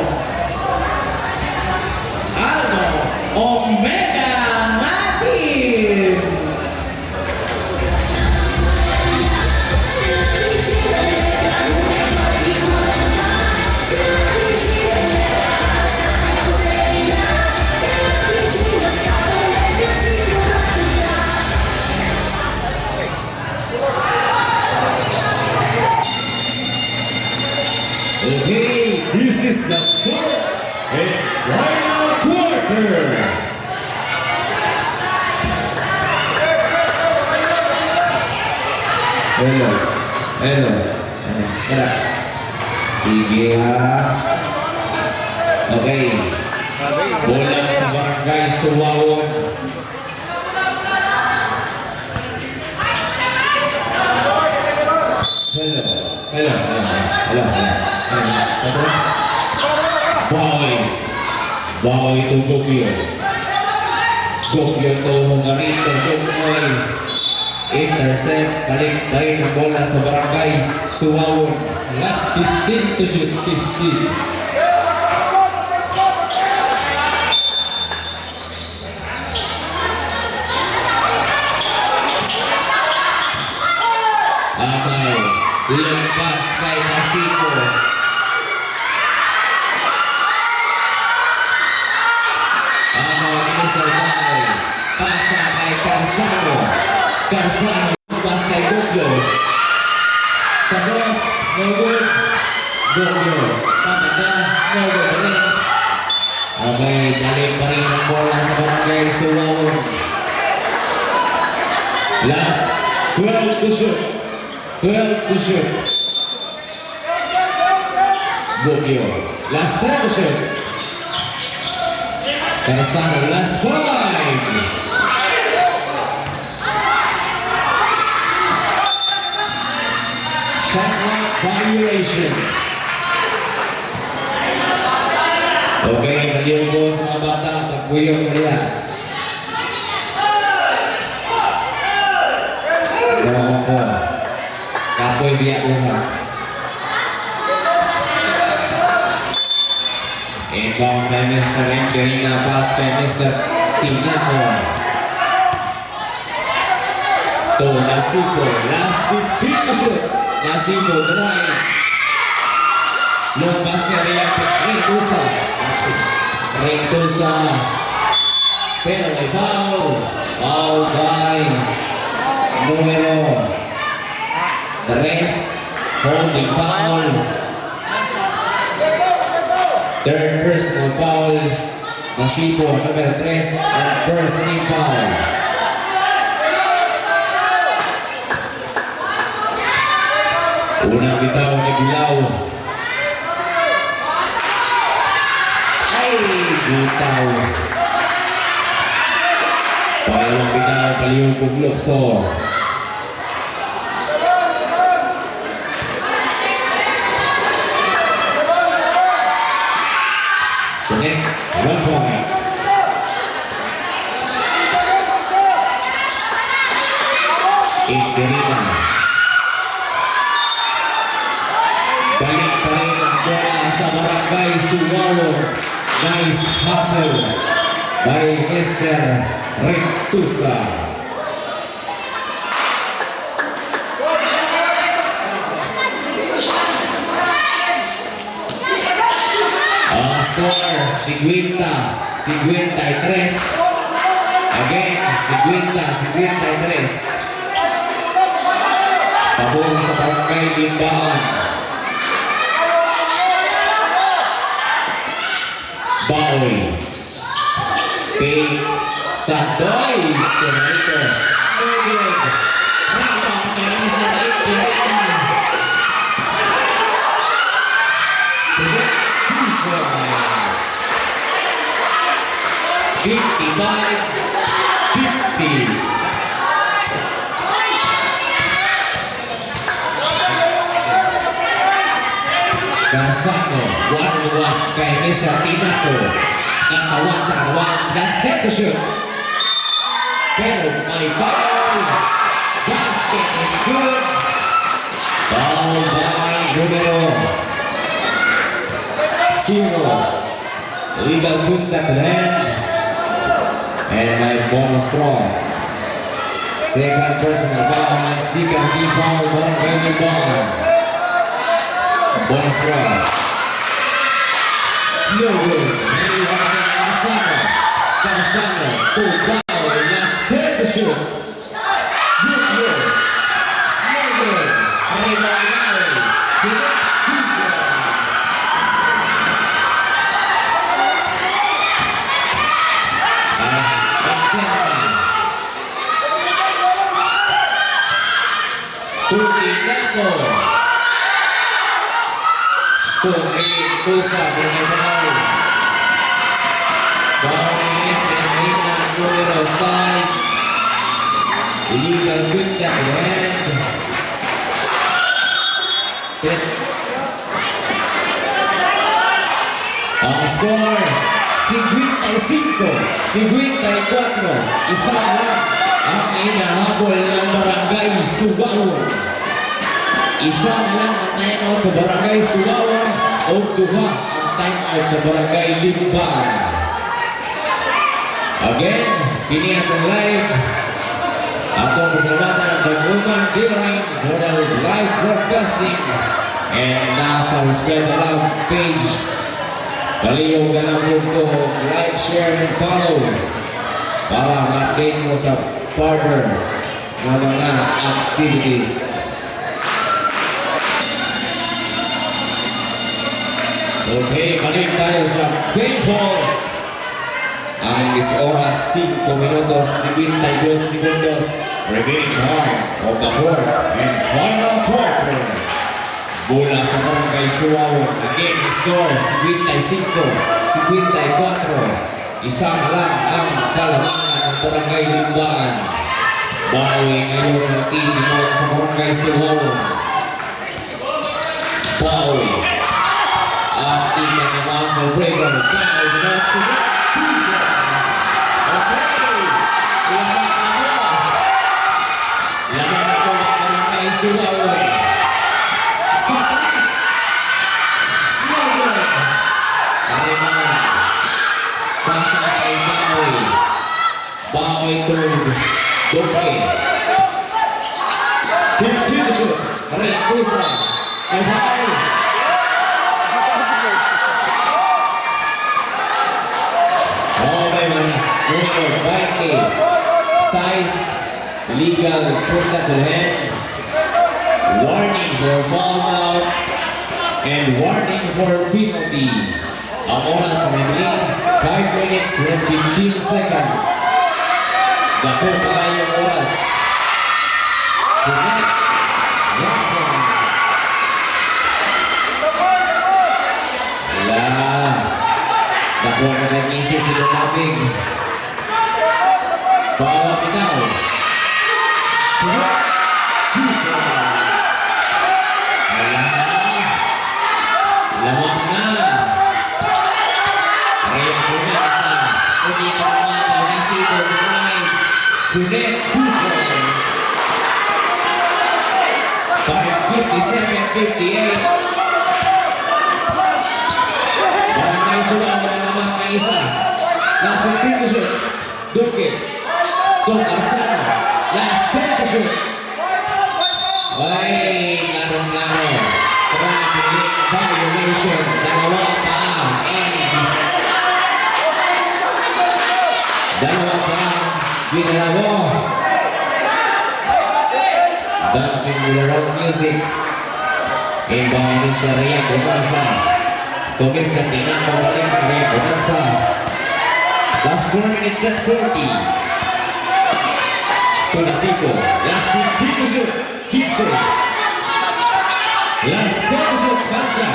Aldo Omega Matim. Okay, this is the fourth and final quarter. Hello. Hello. Hello. Sige ha. Okay. Bola sa Barangay Suwawon. Hello. Hello. Hello. Hello. Bawi. Bawi to Gokyo. Gokyo to Hungarito. Gokyo. Intercept. Balik tayo ng bola sa Barangay Suwawon. Last 15 to shoot, 15. Okay. Lampas kay Nasiko. Ini Salvay. Pasa kay Carzano. Carzano. Lampas kay Gokyo. Sabos. No good. Gokyo. Pamada. No good pa rin. Okay. Balik pa rin ang bola sa Barangay Suwawon. Last 12 to shoot. 12 to shoot. Gokyo. Last 10 to shoot. Carzano. Last 5. Shot clock violation. Okay, baliw po sa mga bata. Pagpuyong maliya. Gawin ko. Kapoy biyak uha. Inbound by Mr. Engerina, pass kay Mr. Tinaco. To Nasiko, last 15 to shoot. Nasiko, drive. Long pass kay Rentusa. Rentusa. Pero may foul. Foul by numero 3, holding foul. Third personal foul. Nasipo, numero 3, and personal foul. Unang bitaw ni Bilaw. Ay, bitaw. Pangalawang bitaw, palihog kong Luxor. Connect, 1 point. Engerina. Balik pa rin ang bola sa Barangay Suwawon. Nice hustle by Mr. Rentusa. Ang score, 50-53. Again, 50-53. Pabor sa Barangay Limbahan. Bawi. Kay Sandoy. Tomato. No good. Rebound by Mr. Engerina. 55-50. Garzano, 1-1 kay Mesa Tinaco. Katawan sa katawan, that's step to shoot. Pero may foul. Basket is good. Foul by numero 0. Legal contact then. And my bonus throw. Second personal foul, Mansika, team foul, Barangay Limbang. Bonus throw. No good. Garzano, to foul, last 10 to shoot. Good good. No good. Rebound. Tutilaco. Pusa Bernal. Bawin Benita numero 6. Illegal contact red. Yes. Ang score 55-54. Isa lang ang inahabol ng Barangay Subaon. Isa na lang ang timeout sa Barangay Subaon o duha ang timeout sa Barangay Limbang. Again, kini atong live. Atong pasalamatan ang Daguman Dirain for the live broadcasting and nasa Spread the Love page. Kaliyo ganapon ko like, share, and follow para ma-update mo sa further na mga activities. Okay, balik tayo sa game ball. Ang oras 5 minutos 52 segundos remaining part of the fourth and final quarter. Bola sa Barangay Suwao. Again, score 55-54. Isa na lang ang kalamangan ng Barangay Limbaan. Bawi ngayon ng team sa Barangay Suwao. Bawi. Ang team ng mga breaker. Bawi the basket. Laman ako ang Barangay Suwao. Sa taas. No good. Kalimangan. Pasa kay Bawi. Bawi third. Duque. Pintuso. Retusa. May foul. Okay man. Numero 20. Size. Legal contact to head. Warning for foul now. And warning for penalty. Ang oras sa Medellin, 5 minutes and 15 seconds. Dako pa tayo yung oras. Connect. One point. Wala. Dako na nag-isip si Lumapig. Pangalawa ikaw. Connect. 2 points. Wala. Lamang na. Rayang Bunasa. Hindi na kumataw na si Bornay. Connect 2 points. 57-58. Barangay Suwao na naman na isa. Last 15 to shoot. Duque. Don Arsano. Last 10 to shoot. Ay, larong-laro. Traffic violation. Dalawa pa. Dalawa pa. Ginalawo. Dancing with the rock music. Imbang Mr. Rian Bonanza. Tumis na tingnan mo balik ng Rian Bonanza. Last 4 minutes at 40. Tunasico. Last 15 to shoot. Keeps it. Last 10 to shoot. Pancha.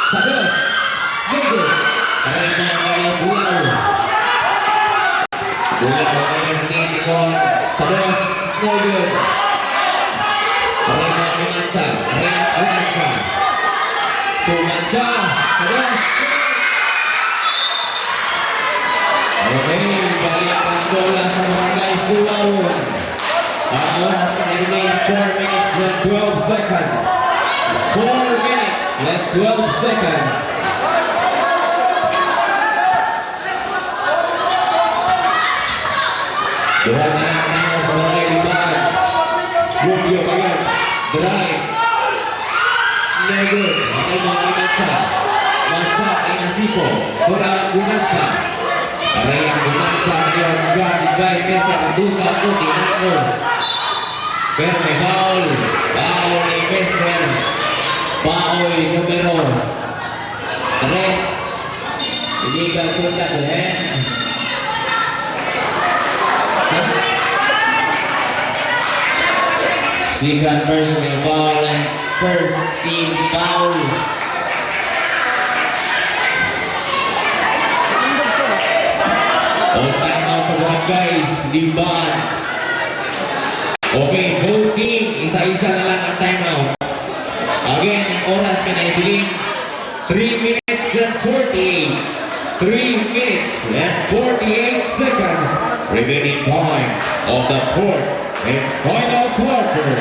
Sa dos. No good. Bulaw. Bulaw ay hindi ko sa dos. No good. Arena Kumansa. Arena Kumansa. Kumansa. Sa dos. Okay, balik ang bola sa Barangay Suwawon. Ang oras na remain 4 minutes and 12 seconds. 4 minutes and 12 seconds. Duha na ang tao sa Barangay Liban. Rubio kayo. Drive. No good. Ay mga Mansa. Mansa ay nasipo. Kurang Bunansa. Aray ang Bunansa ngayon. Guarded by Mr. Andusa Puti Nako. Pero may foul. Foul ni Mr. Paoy numero 3. Illegal contact left. Second personal foul and first team foul. All time out sa Barangay Liban. Okay, both team, isa-isa na lang ang timeout. Again, ang oras ka na ibiling 3 minutes and 48. 3 minutes and 48 seconds. Remaining time of the fourth and final quarter.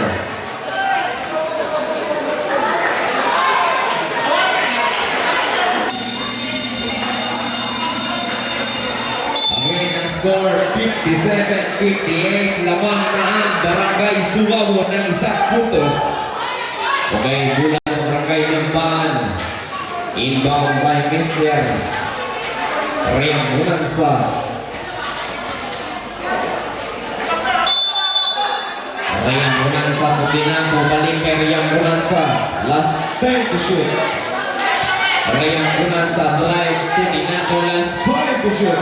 Again, ang score 57-58. Lamang na ang Barangay Suwawon ng isang puntos. Okay, mula sa Barangay Liban. Inbound by Mr. Riang Bunansa. Riang Bunansa Putinako, balik kay Riang Bunansa. Last 10 to shoot. Riang Bunansa drive Putinako, last 5 to shoot.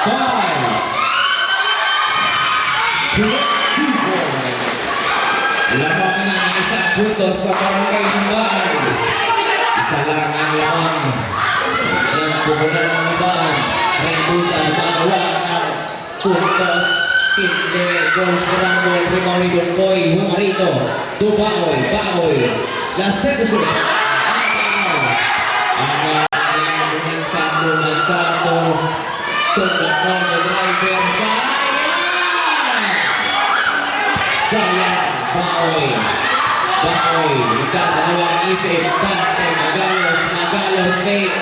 5. 2 points. Lamang na ang isang puntos sa Barangay Liban. Isa lang ang lamang. Yan pupunan ng Liban. Rendusa lumagawa ng puntos. Hindi. Goals Barangay. Primary Dungkoy. Humarito. Tubaoy. Baoy. Last 10 to shoot. Ang mga sa Lumanchato. Tumbang ng driver. Sayang. Baoy. Baoy. Dalawang isip. Pass kay Magalos. Magalos take.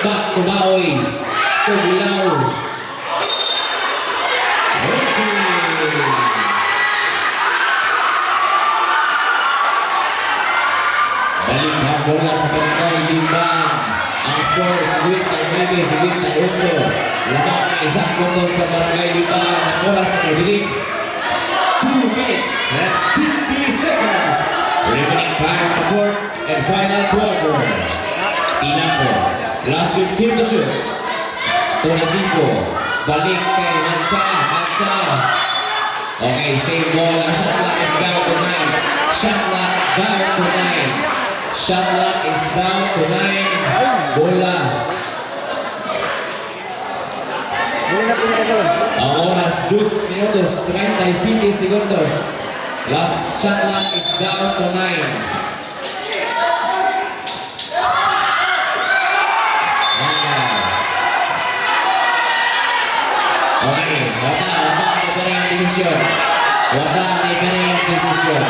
Back to Baoy. Tuglaw. Balik ang bola sa Barangay Liban. Ang score sa Wit ay 9, sa Wit ay 8. Lamang na isang puntos sa Barangay Liban. Ang oras ay bilig 2 minutes and 50 seconds. Remaining time to fourth and final quarter. Tinapo. Last 15 to shoot. Tunasipo. Balik kay Mancha. Mancha. Okay, same ball. Ang shot clock is down to 9. Shot clock down to 9. Shot clock is down to 9. Bola. Ang oras 2 minutos 37 segundos. Last shot clock is down to 9. Okay, wata ni pa rin ang desisyon. Wata ni pa rin ang desisyon.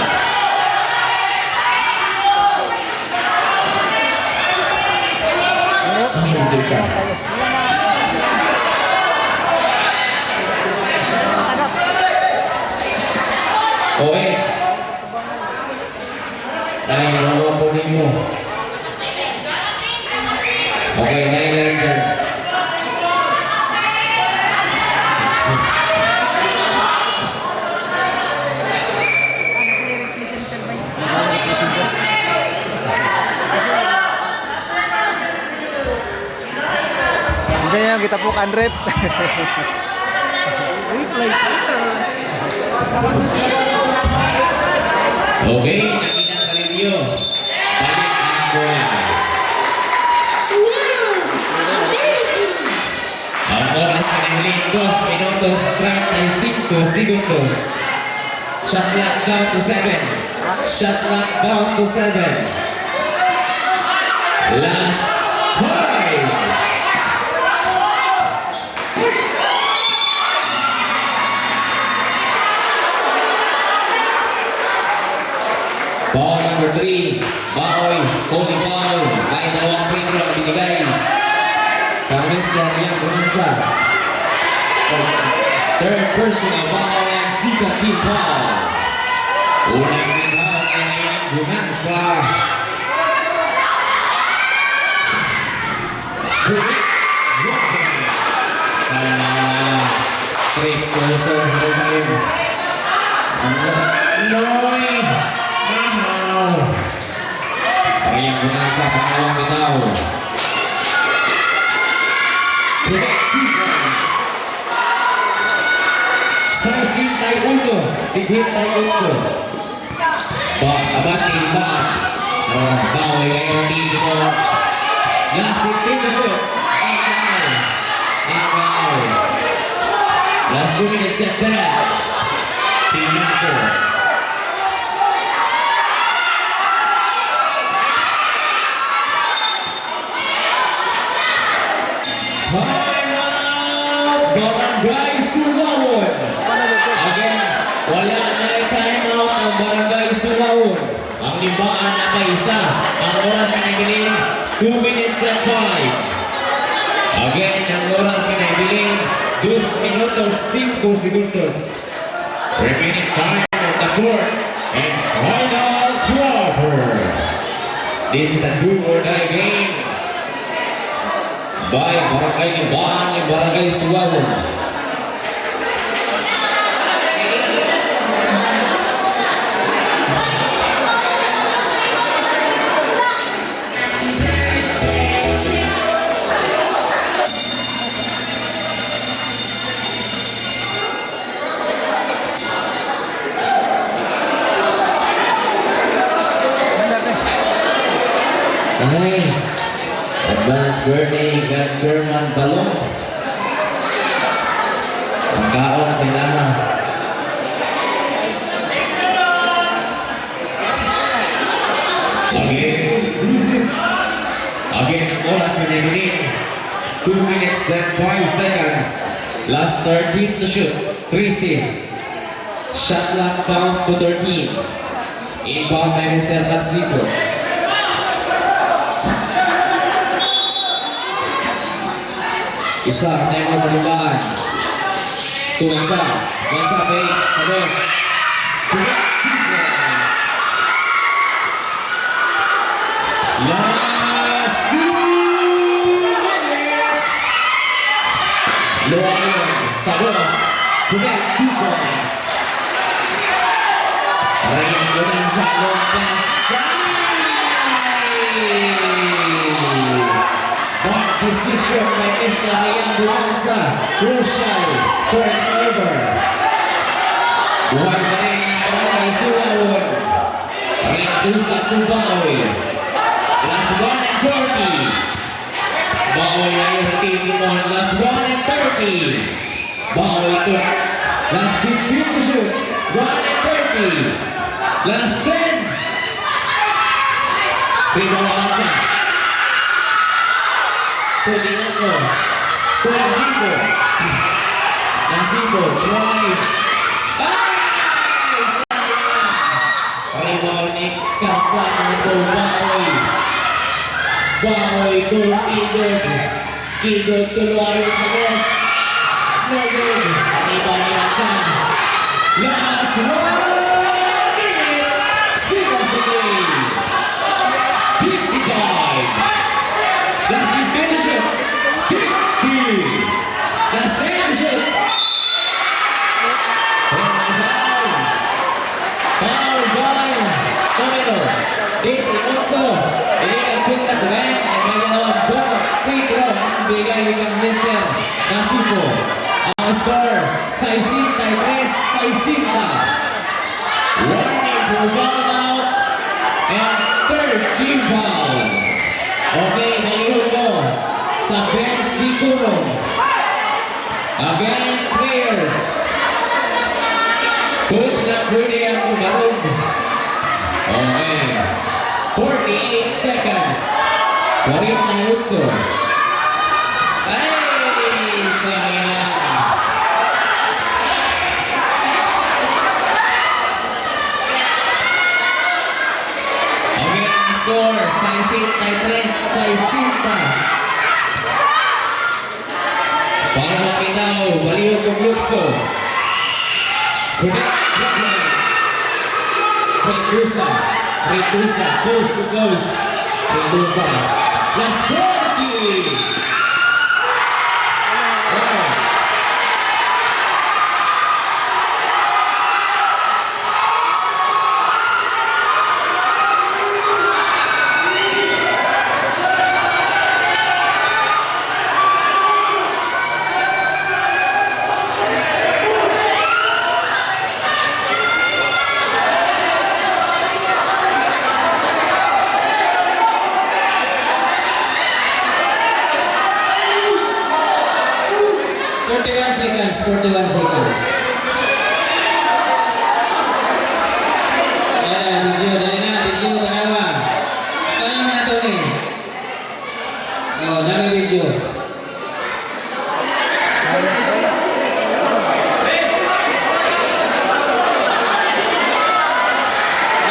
Okay. Dahil nawa po mo. Okay, 9 Rangers. Minsan yan, kita po kanrep. Okay, nakita sa review. Balik ang bola. Remaining 2 minutos 35 segundos. Shot clock down to 7. Shot clock down to 7. Last 5. Ball number 3, Baoy, holding foul. May dalawang free throw ang binigay. Para Mr. Yang Bonanza. Third personal foul and second team foul. Unang rebound ay Yang Bonanza. Trip person Rosalim. Noy! Mahal! Yang Bonanza pangalawang bitaw. Sa 51. Abati ba? Baoy ngayon dito mo. Last 15 to shoot. Agaw. Last 2 minutes and 10. Tingnan ko. Timeout! Barangay Sumawon. Again, wala na timeout ang Barangay Sumawon. Ang limbaan na kaisa. Ang oras na nabiling 2 minutes and 5. Again, ang oras na nabiling 2 minutos 5 segundos. Remaining time of the court and final quarter. This is a do or die game by Barangay Limbaan ni Barangay Sumawon. Ay, advance birthday ka German Balong. Ang kaon sa ilama. Again, ang oras na nabiling 2 minutes and 5 seconds. Last 13 to shoot. 3 Shot clock count to 13. Inbound by Mr. Tasito. Isa, tayo sa limbaan. Tuwansa. Tuwansa, fake. Sa dos. Last 2 minutes. Luwayan. Sa dos. Connect 2 points. Ryan Bonanza, long pass. Bad decision by Mr. Ryan Bonanza. Crucial turnover. Buhay pa rin ang Barangay Sumawon. Rin sa Baoy. Last 1 and 40. Baoy ngayon titimon. Last 1 and 30. Baoy to. Last 15 to shoot. 1 and 30. Last 10. Rebound natin. Tulingan ko. Tulingan Nasibo. Drive. Ay! Sayang. Rebound ni kasama ito. Baoy. Baoy to Kigod. Kigod tuluarin sa boss. No good. Rebound ni Natsan. Last 1 minute. Seconds to play. 55. Last 15 to shoot. 50. Last 10 to shoot. Foul by Toledo. This is also illegal punta to end and may dalawang bonus free throw ang bigay ng Mr. Nasipo. Ang score, 63-60. Warning for foul out and third team foul. Okay, nalihog ko sa bench di Kurong. Again, players. Coach na Rudy ang umarog. Okay. 48 seconds. 48. Ay, sayang. Again, score. 60. Para maminaw, baliw kong lukso. Connect, Redusa, close to close. Redusa, last 40. Seconds, 41 seconds. Ayan, dali na, dalawa. Ito naman na ito eh. Dami video.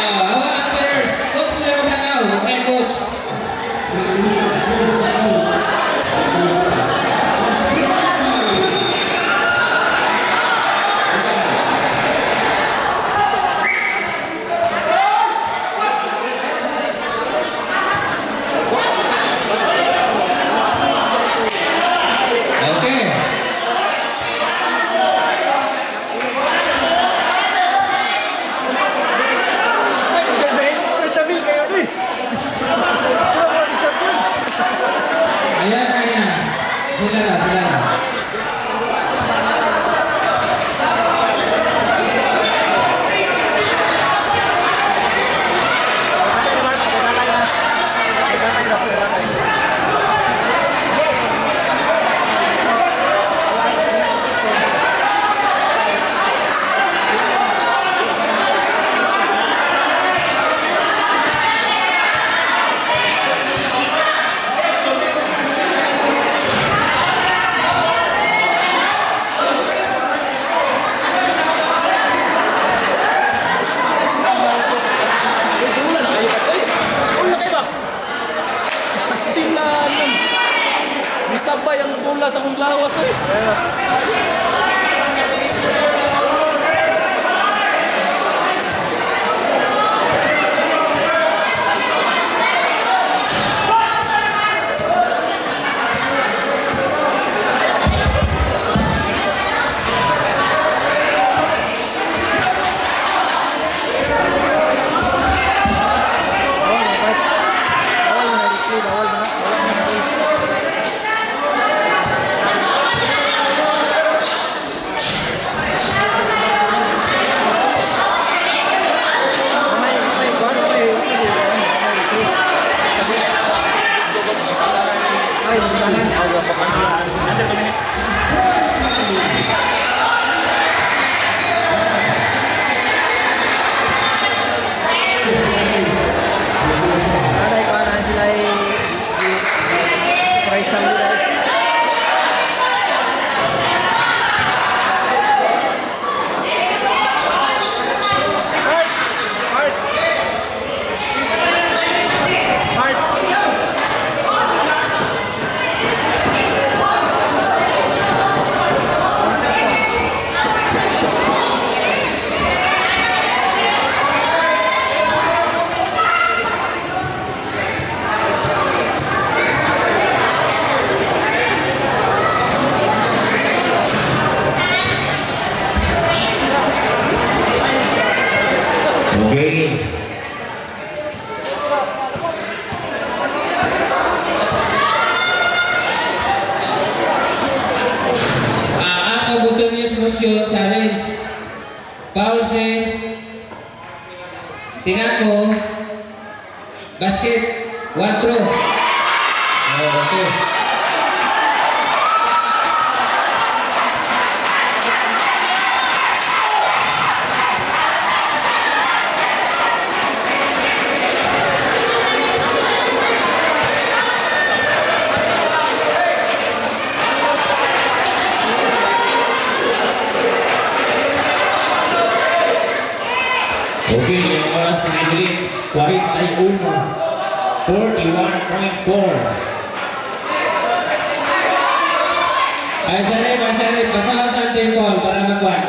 Hawakan players. Coach, laro ka now. Okay, coach. Okay. Ayan na. Sila na. Sabay ang bola sa kong lawas eh. Okay. Ako buto niyo solution challenge. Pause. Tinako. Basket. One throw. Okay. Okay, yung oras na Evelyn, 41, 41.4. Ay, sarip, pasahan sa team ball para magwan.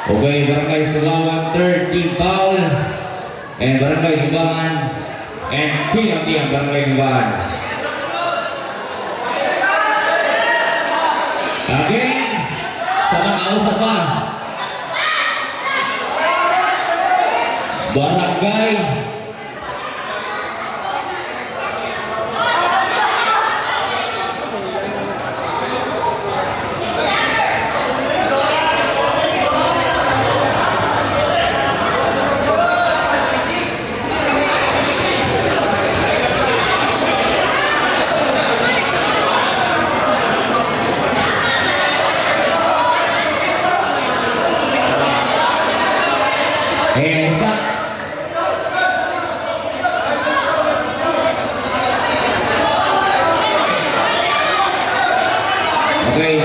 Okay, Barangay Sulawan, 30 foul. And Barangay Libangan. And penalty ang Barangay Libangan. Again, sa nakausap pa. Barangay isa. Okay.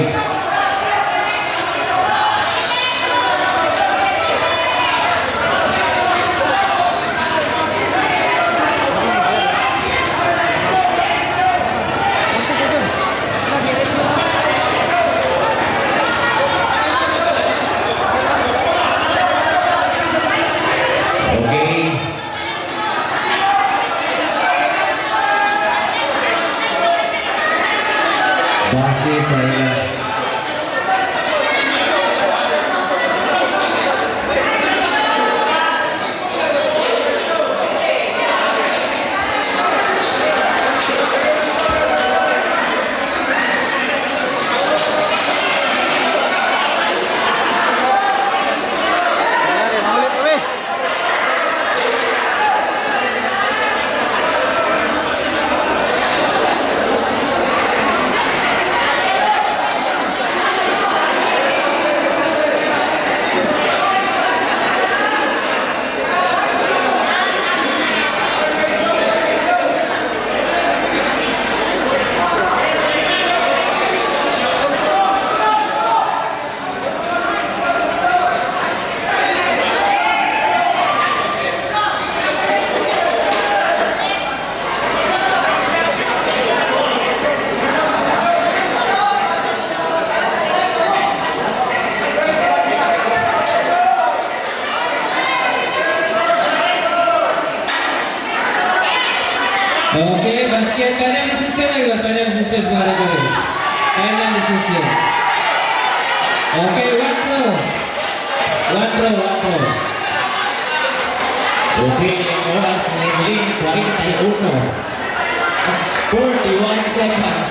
Okay. Base sa Nangyari, mahulit kami. Okay, basket. Kaya desisyon na yun. Kaya desisyon sa mga rin. Kaya desisyon. Okay, one pro. One pro. Okay, yung oras na Evelyn, 41. 41 seconds.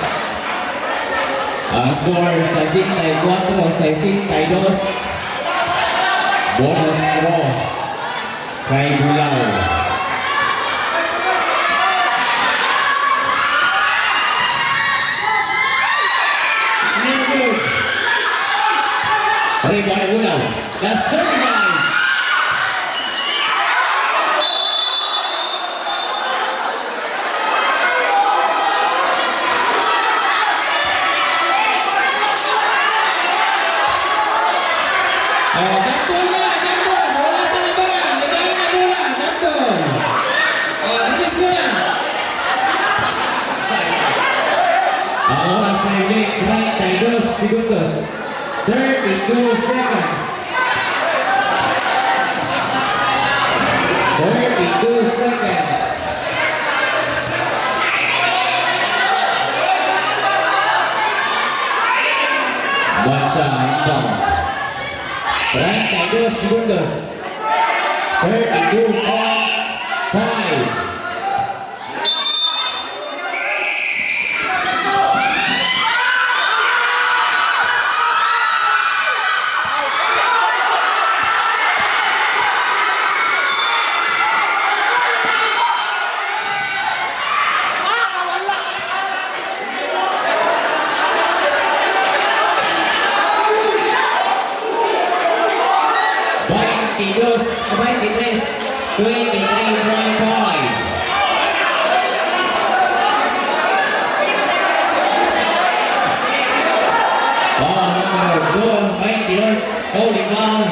Ang score, 64, 62. Bonus throw. Kay Bulao. Good. Rebound Bulao. That's 39. Jambol na. Bola sa libangan. Libangan na bola. Jambol. Desisyon na. Ang oras na Evelyn, 32 segundos. 32 seconds. 32 seconds. Baca inbound. 32 segundos. 32.5. Tidos, 23, 23.5. Number 2, 22, holding down.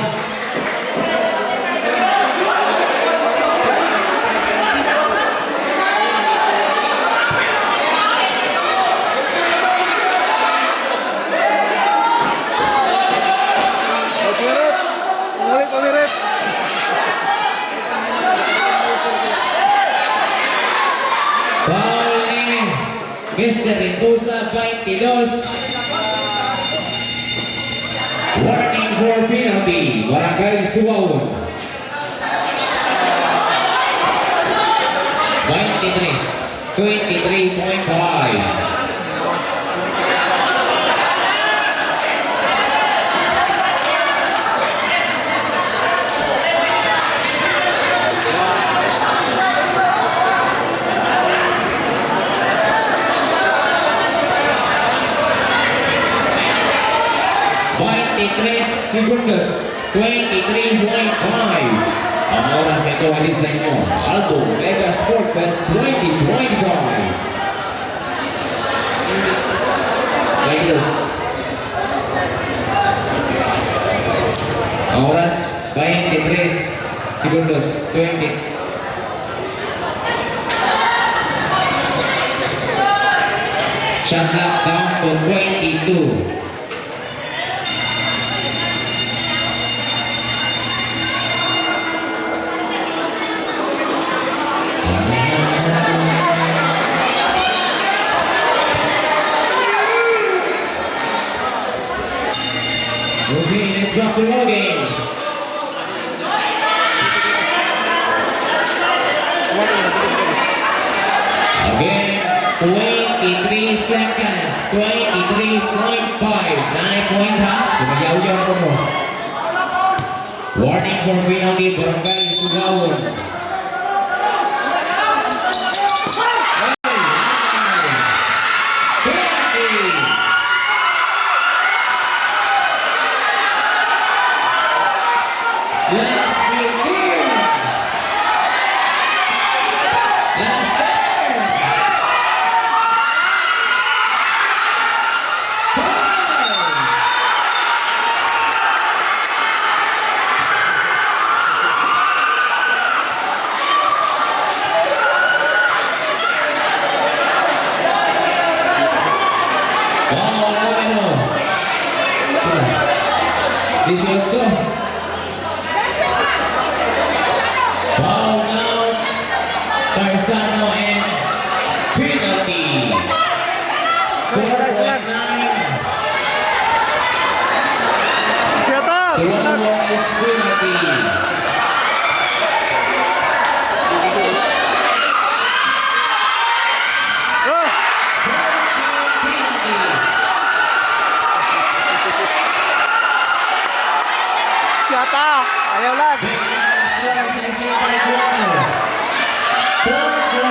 Mr. Mendoza, 22. Warning for penalty, Barangay Suwawon. 23.5. Segundos, 23.5. Ang oras na ito alin sa inyo, Aldo Mega Sport Fest 2025. Lagos. Ang oras, 23 segundos, 20. Shot clock down to 22. Moving is back to loading. Again, 23 seconds, 23.5, 9-point half. Sumayaw-yaw ko mo. Warning for penalty, Barangay Sugawon. Let's begin! Let's turn! This also. Foul now, Tarzano and penalty. 4.9. Siyata! Suwawon is penalty. Oh! Siyata! Ayaw lang!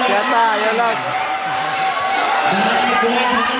Siyata! Ayaw lang! 4.9.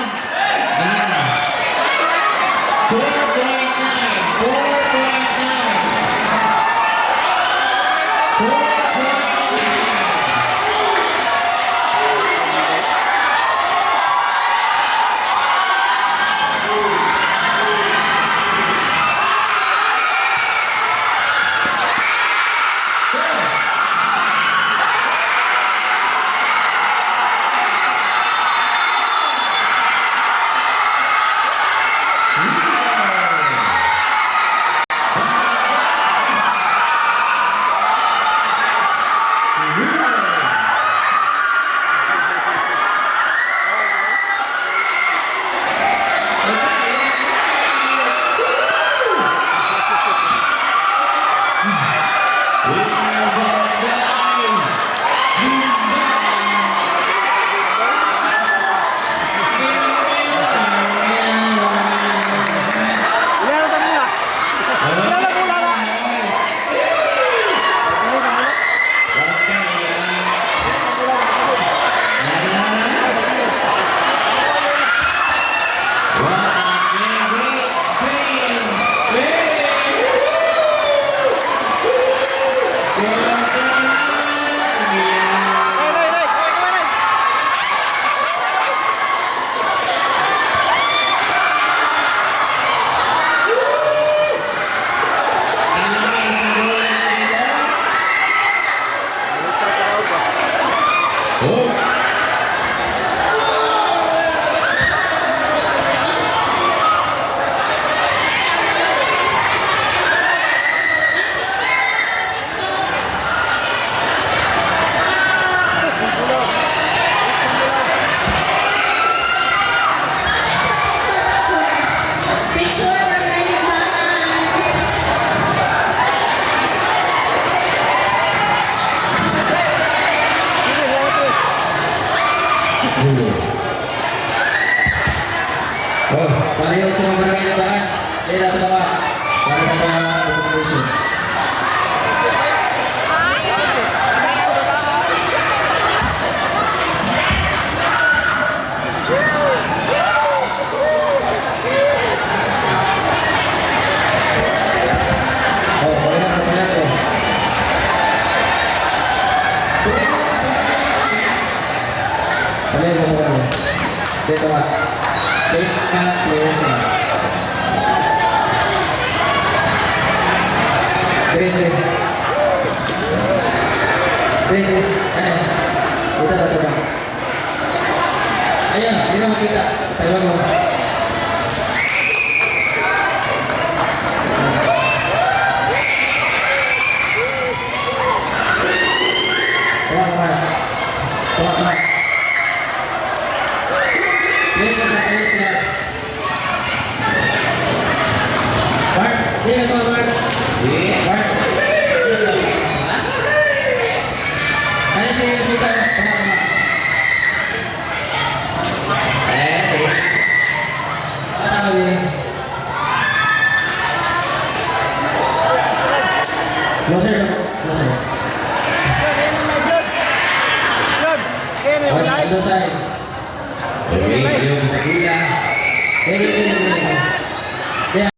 Dia dapat apa? Para sa competition. Oh, boleh nak punya tu. Boleh. Dia tahu. Take and close. Green. Ano? Kita dah coba. Ayo, kita mau kita. Tayo mo. Tawag. Please, sa place na. Mark, di na to, Mark. Mark. Ano siya yung sita? Tama. Atawin. Closer. Yan, Closer. Yung sa kuya. Hey,